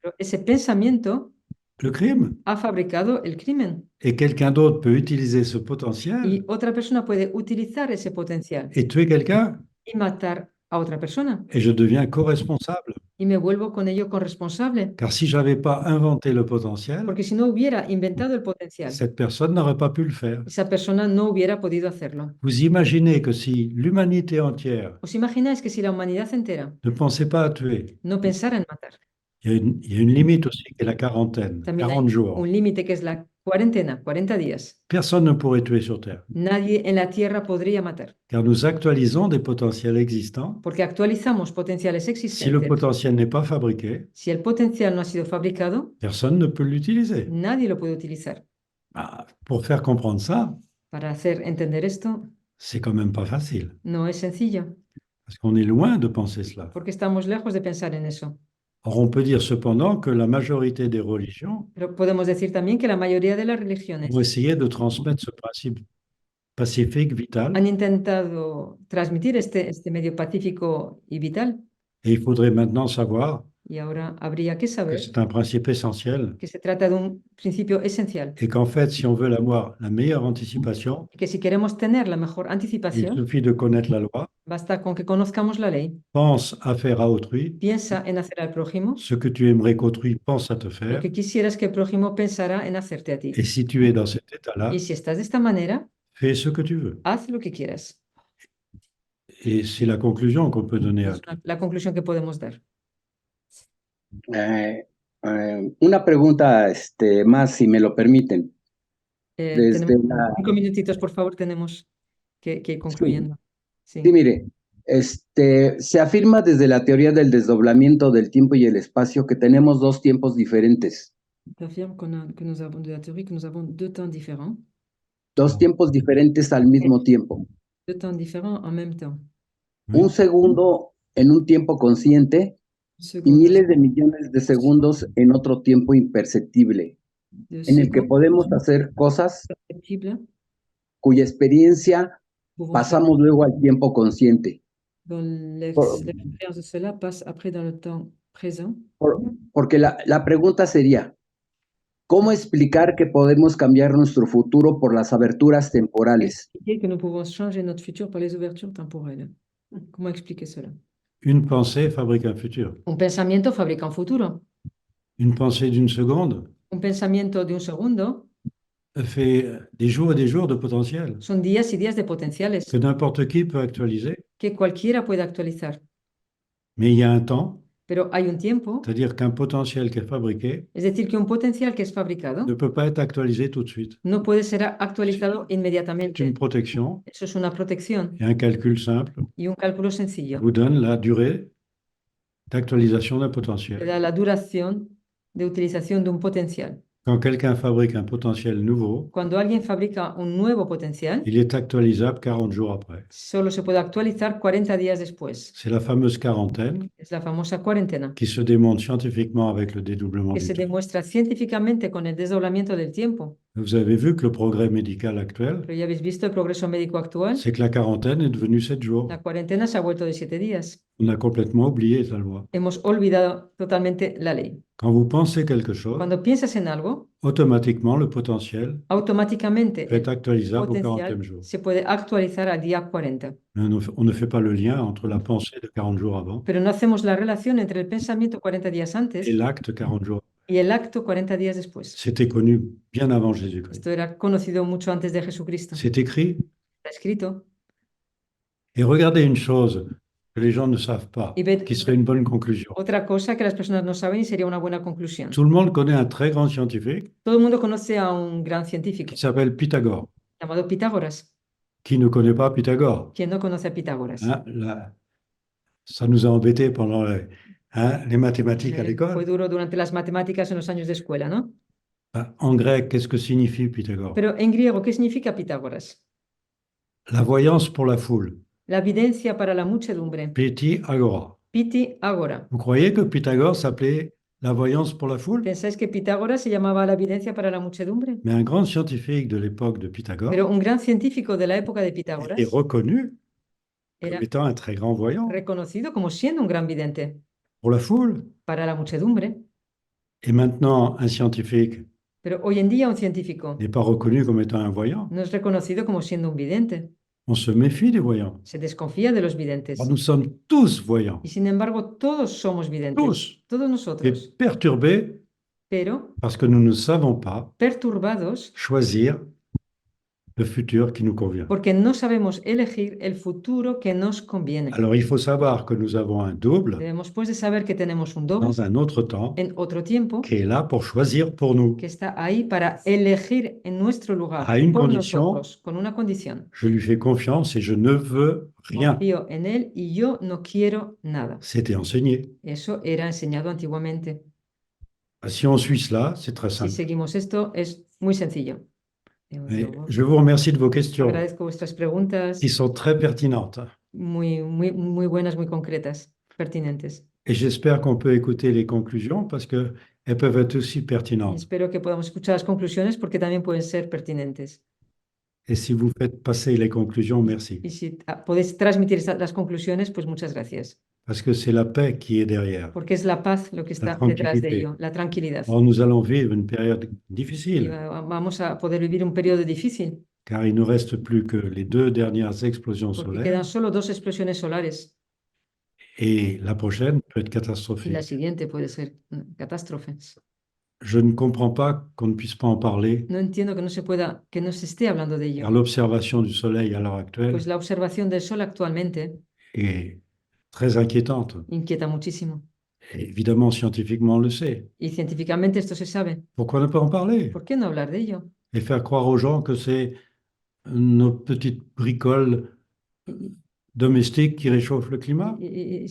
Pero ese pensamiento le crime. ha fabricado el crimen Et quelqu'un d'autre peut utiliser ce potentiel y otra persona puede utilizar ese potencial et tuer quelqu'un, y matar a otra persona et je deviens co-responsable. y me vuelvo con ello corresponsable, Car si j'avais pas inventé le potentiel, porque si no hubiera inventado el potencial, cette personne n'aurait pas pu le faire. esa persona no hubiera podido hacerlo. Vous imaginez que si l'humanité entière ¿Os imagináis que si la humanidad entera ne pensait pas à tuer, no pensara en matar? il y a une limite aussi qui est la quarantaine, También 40 hay jours. un límite que es la cuarentena, 40 días. Personne ne pourrait tuer sur Terre, Nadie en la Tierra podría matar, car nous actualisons des potentiels existants. porque actualizamos potenciales Si le existentes. potentiel n'est pas fabriqué, Si el potencial no ha sido fabricado, personne ne peut l'utiliser. nadie lo puede utilizar. Ah, pour faire comprendre ça, Para hacer entender esto, c'est quand même pas facile, no es sencillo, parce qu'on est loin de penser cela. porque estamos lejos de pensar en eso. Or, on peut dire cependant que la majorité des religions Pero podemos decir también que la mayoría de las religiones ont essayé de transmettre ce principe pacifique, vital, han intentado transmitir este medio pacífico y vital. et il faudrait maintenant savoir Y ahora habría que que saber c'est un principe essentiel que se trata de un principio esencial et qu'en fait, si on veut avoir la meilleure anticipation, y que si queremos tener la mejor il anticipación, suffit de connaître la loi, basta con que conozcamos la ley, pense à faire à autrui piensa en hacer al prójimo ce que tu aimerais qu'autrui pense à te lo faire, que quisieras que el prójimo pensara en hacerte a ti. et si tu es dans cet état-là, Y si estás de esta manera, fais ce que tu veux. haz lo que quieras. Et c'est la conclusion qu'on peut donner à Es la conclusión que podemos dar. Una pregunta más, si me lo permiten. Desde Tenemos la, 5 minutitos, por favor, tenemos que ir concluyendo. sí, Sí. mire, se afirma desde la teoría del desdoblamiento del tiempo y el espacio que tenemos dos tiempos diferentes, On affirme que nous avons de la théorie que nous avons deux temps différents, dos tiempos diferentes al mismo tiempo. deux temps différents en même temps. Un segundo en un tiempo consciente Une y seconde miles de millones de segundos en otro tiempo imperceptible, de en el que secondes podemos hacer cosas perceptibles, cuya experiencia pouvons faire pasamos luego al tiempo consciente. dont Por- l'expérience de cela passe après dans le temps présent. Porque la pregunta sería, ¿cómo explicar que podemos cambiar nuestro futuro por las aberturas temporales? Expliquer que nous pouvons changer notre futur par les ouvertures temporelles. Comment expliquer cela? Une pensée fabrique un futur. Un pensamiento fabrica un futuro. Une pensée d'une seconde Un pensamiento de un segundo fait des jours et des jours de potentiel son días y días de potenciales que n'importe qui peut actualiser. que cualquiera puede actualizar. Mais il y a un temps, Pero hay un tiempo, c'est-à-dire qu'un potentiel qui est fabriqué es decir, que un potencial que es fabricado ne peut pas être actualisé tout de suite. no puede ser actualizado C'est une inmediatamente. protection Eso es una protección et un calcul simple y un cálculo sencillo. vous donne la durée d'actualisation d'un Te potentiel. da la duración de utilización de un potencial. Quand quelqu'un fabrique un potentiel nouveau, Cuando alguien fabrica un nuevo potencial, il est actualisable 40 jours après. solo se puede actualizar 40 días después. C'est la fameuse quarantaine Es la famosa cuarentena, qui se démontre scientifiquement avec le dédoublement que du se temps. demuestra científicamente con el desdoblamiento del tiempo. Vous avez vu que le progrès médical actuel, Pero ya habéis visto el progreso médico actual. c'est que la quarantaine est devenue 7 jours. La cuarentena se ha vuelto de 7 días. On a complètement oublié la loi. Hemos olvidado totalmente la ley. Quand vous pensez quelque chose, Cuando piensas en algo, automatiquement, le potentiel automáticamente peut être el actualisable au 40e potencial jour. se puede actualizar al día 40. Mais on ne fait pas le lien entre la pensée de 40 jours avant Pero no hacemos la relación entre el pensamiento 40 días antes et l'acte 40 jours. y el acto 40 días después. C'était connu bien avant Jésus-Christ. Esto era conocido mucho antes de Jesucristo. C'est écrit. Está escrito. Et regardez une chose que les gens ne savent pas, Y ved qui serait une bonne conclusion. otra cosa que las personas no saben y sería una buena conclusión. Tout le monde connaît un très grand scientifique Todo el mundo conoce a un gran científico qui s'appelle Pythagore. llamado Pitágoras. Qui ne connaît pas Pythagore? ¿Quién no conoce a Pitágoras? Hein, ça nous a embêtés pendant les mathématiques à Fue l'école. duro durante las matemáticas en los años de escuela, ¿no? En grec, qu'est-ce que signifie Pythagore? Pero en griego, ¿qué significa Pitágoras? La voyance pour la foule. La evidencia para la muchedumbre. Piti agora. Piti agora. Vous croyez que Pythagore s'appelait la voyance pour la foule? ¿Pensáis que Pitágoras se llamaba la evidencia para la muchedumbre? Mais un grand scientifique de l'époque de Pythagore Pero un gran científico de la época de Pitágoras est reconnu era comme étant un très grand voyant reconocido como siendo un gran vidente pour la foule. para la muchedumbre. Et maintenant, un scientifique Pero hoy en día un científico n'est pas reconnu comme étant un voyant. no es reconocido como siendo un vidente. On se méfie des voyants. Se desconfía de los videntes. Alors, nous sommes tous voyants, Y sin embargo, todos somos videntes. tous, Todos et nosotros. perturbés Pero parce que nous ne savons pas perturbados choisir le futur qui nous convient. porque no sabemos elegir el futuro que nos conviene. Alors, il faut savoir que nous avons un double Debemos pues de saber que tenemos un doble dans un autre temps en otro tiempo qui est là pour choisir pour nous. que está ahí para elegir en nuestro lugar A une por condition. nosotros, con una condición. Je lui fais confiance et je ne veux rien. Confío en él y yo no quiero nada. C'était enseigné. Eso era enseñado antiguamente. Si on suit cela, c'est très Si simple. seguimos esto, es muy sencillo. Et je vous remercie de vos questions Agradezco vuestras preguntas qui sont très pertinentes. muy buenas, muy concretas, pertinentes. Et j'espère qu'on peut écouter les conclusions parce qu'elles peuvent être aussi Y pertinentes. espero que podamos escuchar las conclusiones porque también pueden ser pertinentes. Et si vous faites passer les conclusions, merci. Y si podéis transmitir las conclusiones, pues muchas gracias. Parce que c'est la paix qui est derrière. Porque es la paz lo que está detrás de tranquilité. ello, la tranquilidad. Or, nous allons vivre une période Y difficile vamos a poder vivir un periodo difícil car il ne reste plus que les 2 dernières explosions porque solaires quedan solo 2 explosiones solares et la prochaine peut être y la catastrophique. siguiente puede ser catástrofes. Je ne comprends pas qu'on ne puisse pas en parler No entiendo que no se esté hablando de car ello, l'observation du soleil à l'heure actuelle pues la observación del sol actualmente est très inquiétante. inquieta muchísimo. Évidemment, scientifiquement, on le sait. Y científicamente esto se sabe. Pourquoi ne pas en parler? ¿Por qué no hablar de ello? Et faire croire aux gens que c'est nos petites bricoles domestiques qui réchauffent le climat? Y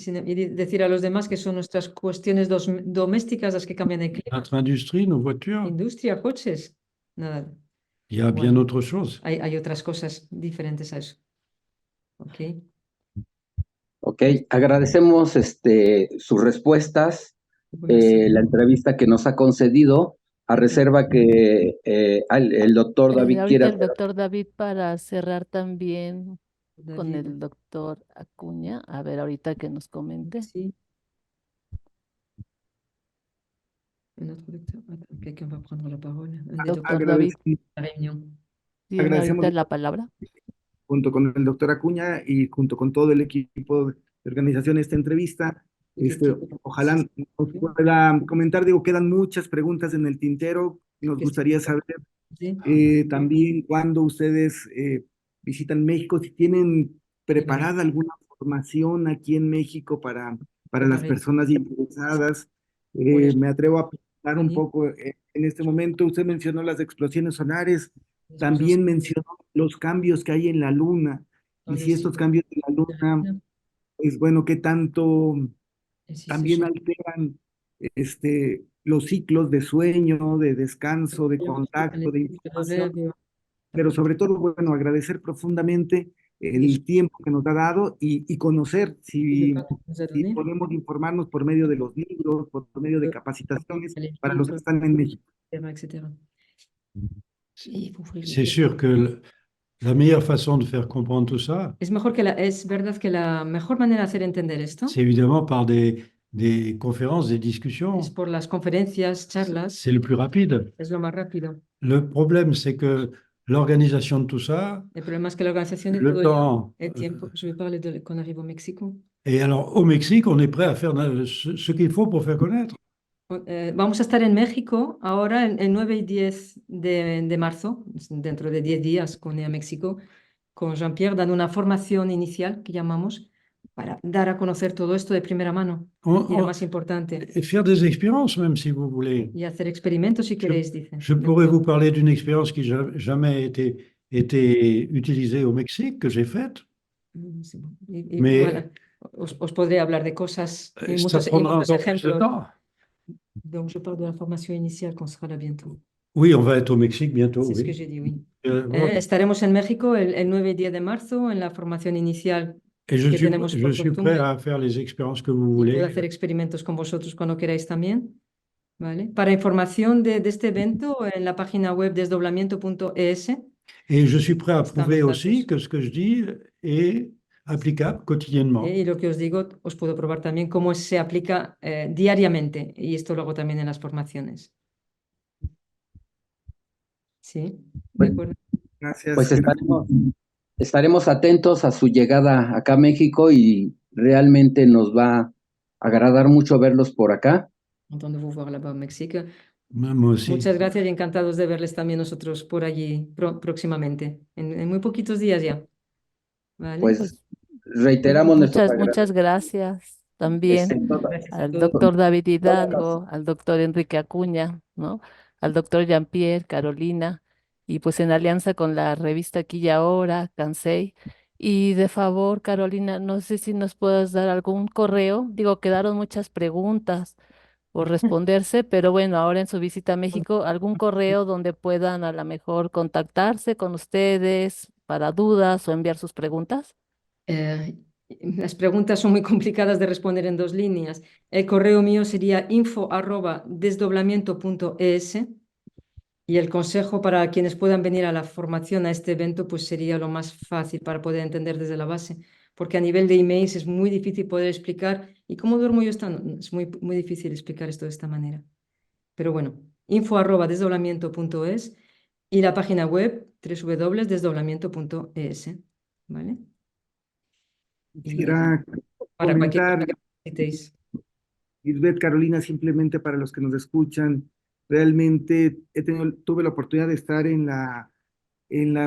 decir a los demás que son nuestras cuestiones domésticas las que cambian el clima. Notre industrie, nos voitures? Industria, coches, nada. Il y a bien Bueno, autre chose. hay otras cosas diferentes a eso. Ok. Ok, agradecemos sus respuestas, la entrevista que nos ha concedido, a reserva que el doctor David Ahorita quiera el doctor David para cerrar también con el doctor Acuña. A ver, ahorita que nos comente. Sí. Un autre docteur. Attends, quelqu'un va prendre la parole. Un des docteurs Doctor David, de la réunion. tiene Agradecemos ahorita la palabra. junto con el doctor Acuña y junto con todo el equipo de organización de esta entrevista. Ojalá nos pueda comentar, digo, quedan muchas preguntas en el tintero. Nos gustaría saber Sí. también cuándo ustedes visitan México, si tienen preparada alguna formación aquí en México para las personas interesadas. Pues, Me atrevo a preguntar un sí. poco en este momento. Usted mencionó las explosiones solares, también mencionó los cambios que hay en la luna, y si estos cambios en la luna, pues bueno, qué tanto también alteran los ciclos de sueño, de descanso, de contacto, de información, pero sobre todo, bueno, agradecer profundamente el tiempo que nos ha dado y conocer si podemos informarnos por medio de los libros, por medio de capacitaciones para los que están en México. Etcétera. C'est sûr que la meilleure façon de faire comprendre tout ça, Es verdad que la mejor manera de hacer entender esto c'est évidemment par des conférences, des discussions. es por las conferencias, charlas, C'est le plus rapide. es lo más rápido. Le problème, c'est que l'organisation de tout ça, El problema es que la organización de le todo ello, temps. el tiempo, je vais parler de quand on arrive au Mexique. Et alors, au Mexique, on est prêt à faire ce qu'il faut pour faire connaître. Vamos a estar en México ahora el 9 y 10 de marzo, dentro de 10 días con EA México, con Jean-Pierre, dando una formación inicial que llamamos para dar a conocer todo esto de primera mano. Y lo más importante, Et faire des expériences, même si vous voulez. y hacer experimentos si queréis, dicen. Je pourrais vous parler d'une expérience qui n'a jamais été utilisée au Mexique, que j'ai faite. Sí, Mais voilà, os podré hablar de cosas y ça muchos prendra encore plus de ejemplos. temps. Donc, je parle de la formation initiale qu'on sera là bientôt. Oui, on va être au Mexique bientôt, C'est ce que oui. j'ai dit, oui. Voilà. Estaremos en México el 9 y 10 de marzo en la formación inicial Et je que suis, tenemos je por suis costumbre. prêt à faire les expériences que vous Y voulez. puedo hacer experimentos con vosotros cuando queráis también. ¿Vale? Para información de este evento, en la página web desdoblamiento.es. Et je suis prêt à Están prouver los aussi datos. que ce que je dis est applicable quotidiennement. Y lo que os digo, os puedo probar también cómo se aplica diariamente. Y esto lo hago también en las formaciones. Sí, de acuerdo. Gracias. Pues estaremos atentos a su llegada acá a México y realmente nos va a agradar mucho verlos por acá. Content de vous voir là-bas au Mexique. Moi aussi. Muchas gracias y encantados de verles también nosotros por allí próximamente, en muy poquitos días ya. ¿Vale? Pues reiteramos nuestro Muchas gracias también Gracias a al todos. doctor David Hidalgo, al doctor Enrique Acuña, ¿no? Al doctor Jean-Pierre, Carolina, y pues en alianza con la revista Aquí y Ahora, Cansei. Y de favor, Carolina, no sé si nos puedas dar algún correo. Digo, quedaron muchas preguntas por responderse, pero bueno, ahora en su visita a México, algún correo donde puedan a lo mejor contactarse con ustedes para dudas o enviar sus preguntas. Las preguntas son muy complicadas de responder en 2 líneas. El correo mío sería info@desdoblamiento.es y el consejo para quienes puedan venir a la formación a este evento pues sería lo más fácil para poder entender desde la base, porque a nivel de emails es muy difícil poder explicar y cómo duermo yo estando, es muy difícil explicar esto de esta manera. Pero bueno, info@desdoblamiento.es y la página web www.desdoblamiento.es, ¿vale? Quisiera Para cualquier comentar, cosa que necesitéis. Lisbeth, Carolina, simplemente para los que nos escuchan, realmente tuve la oportunidad de estar en la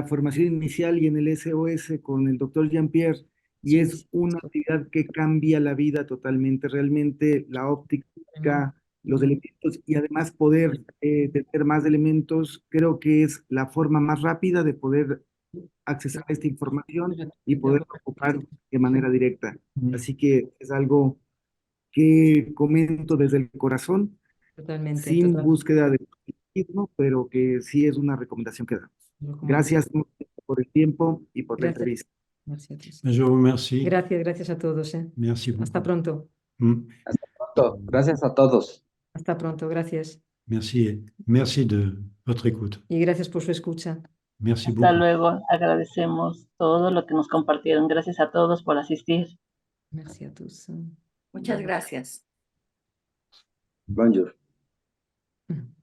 formación inicial y en el SOS con el doctor Jean-Pierre, y es una actividad que cambia la vida totalmente. Realmente la óptica, los elementos y además poder tener más elementos, creo que es la forma más rápida de poder accesar a esta información y poder ocupar de manera directa. Así que es algo que comento desde el corazón, Totalmente. sin Total. búsqueda de mismo, pero que sí es una recomendación que damos. Gracias por el tiempo y por la Gracias. entrevista. Gracias. Je vous remercie. Gracias a todos. Merci beaucoup. Hasta pronto. Hasta pronto. Gracias a todos. Hasta pronto. Gracias. Merci de votre écoute. Y gracias por su escucha. Merci Hasta beaucoup. luego. Agradecemos todo lo que nos compartieron. Gracias a todos por asistir. Merci a todos. Muchas gracias. Bonjour. Mm.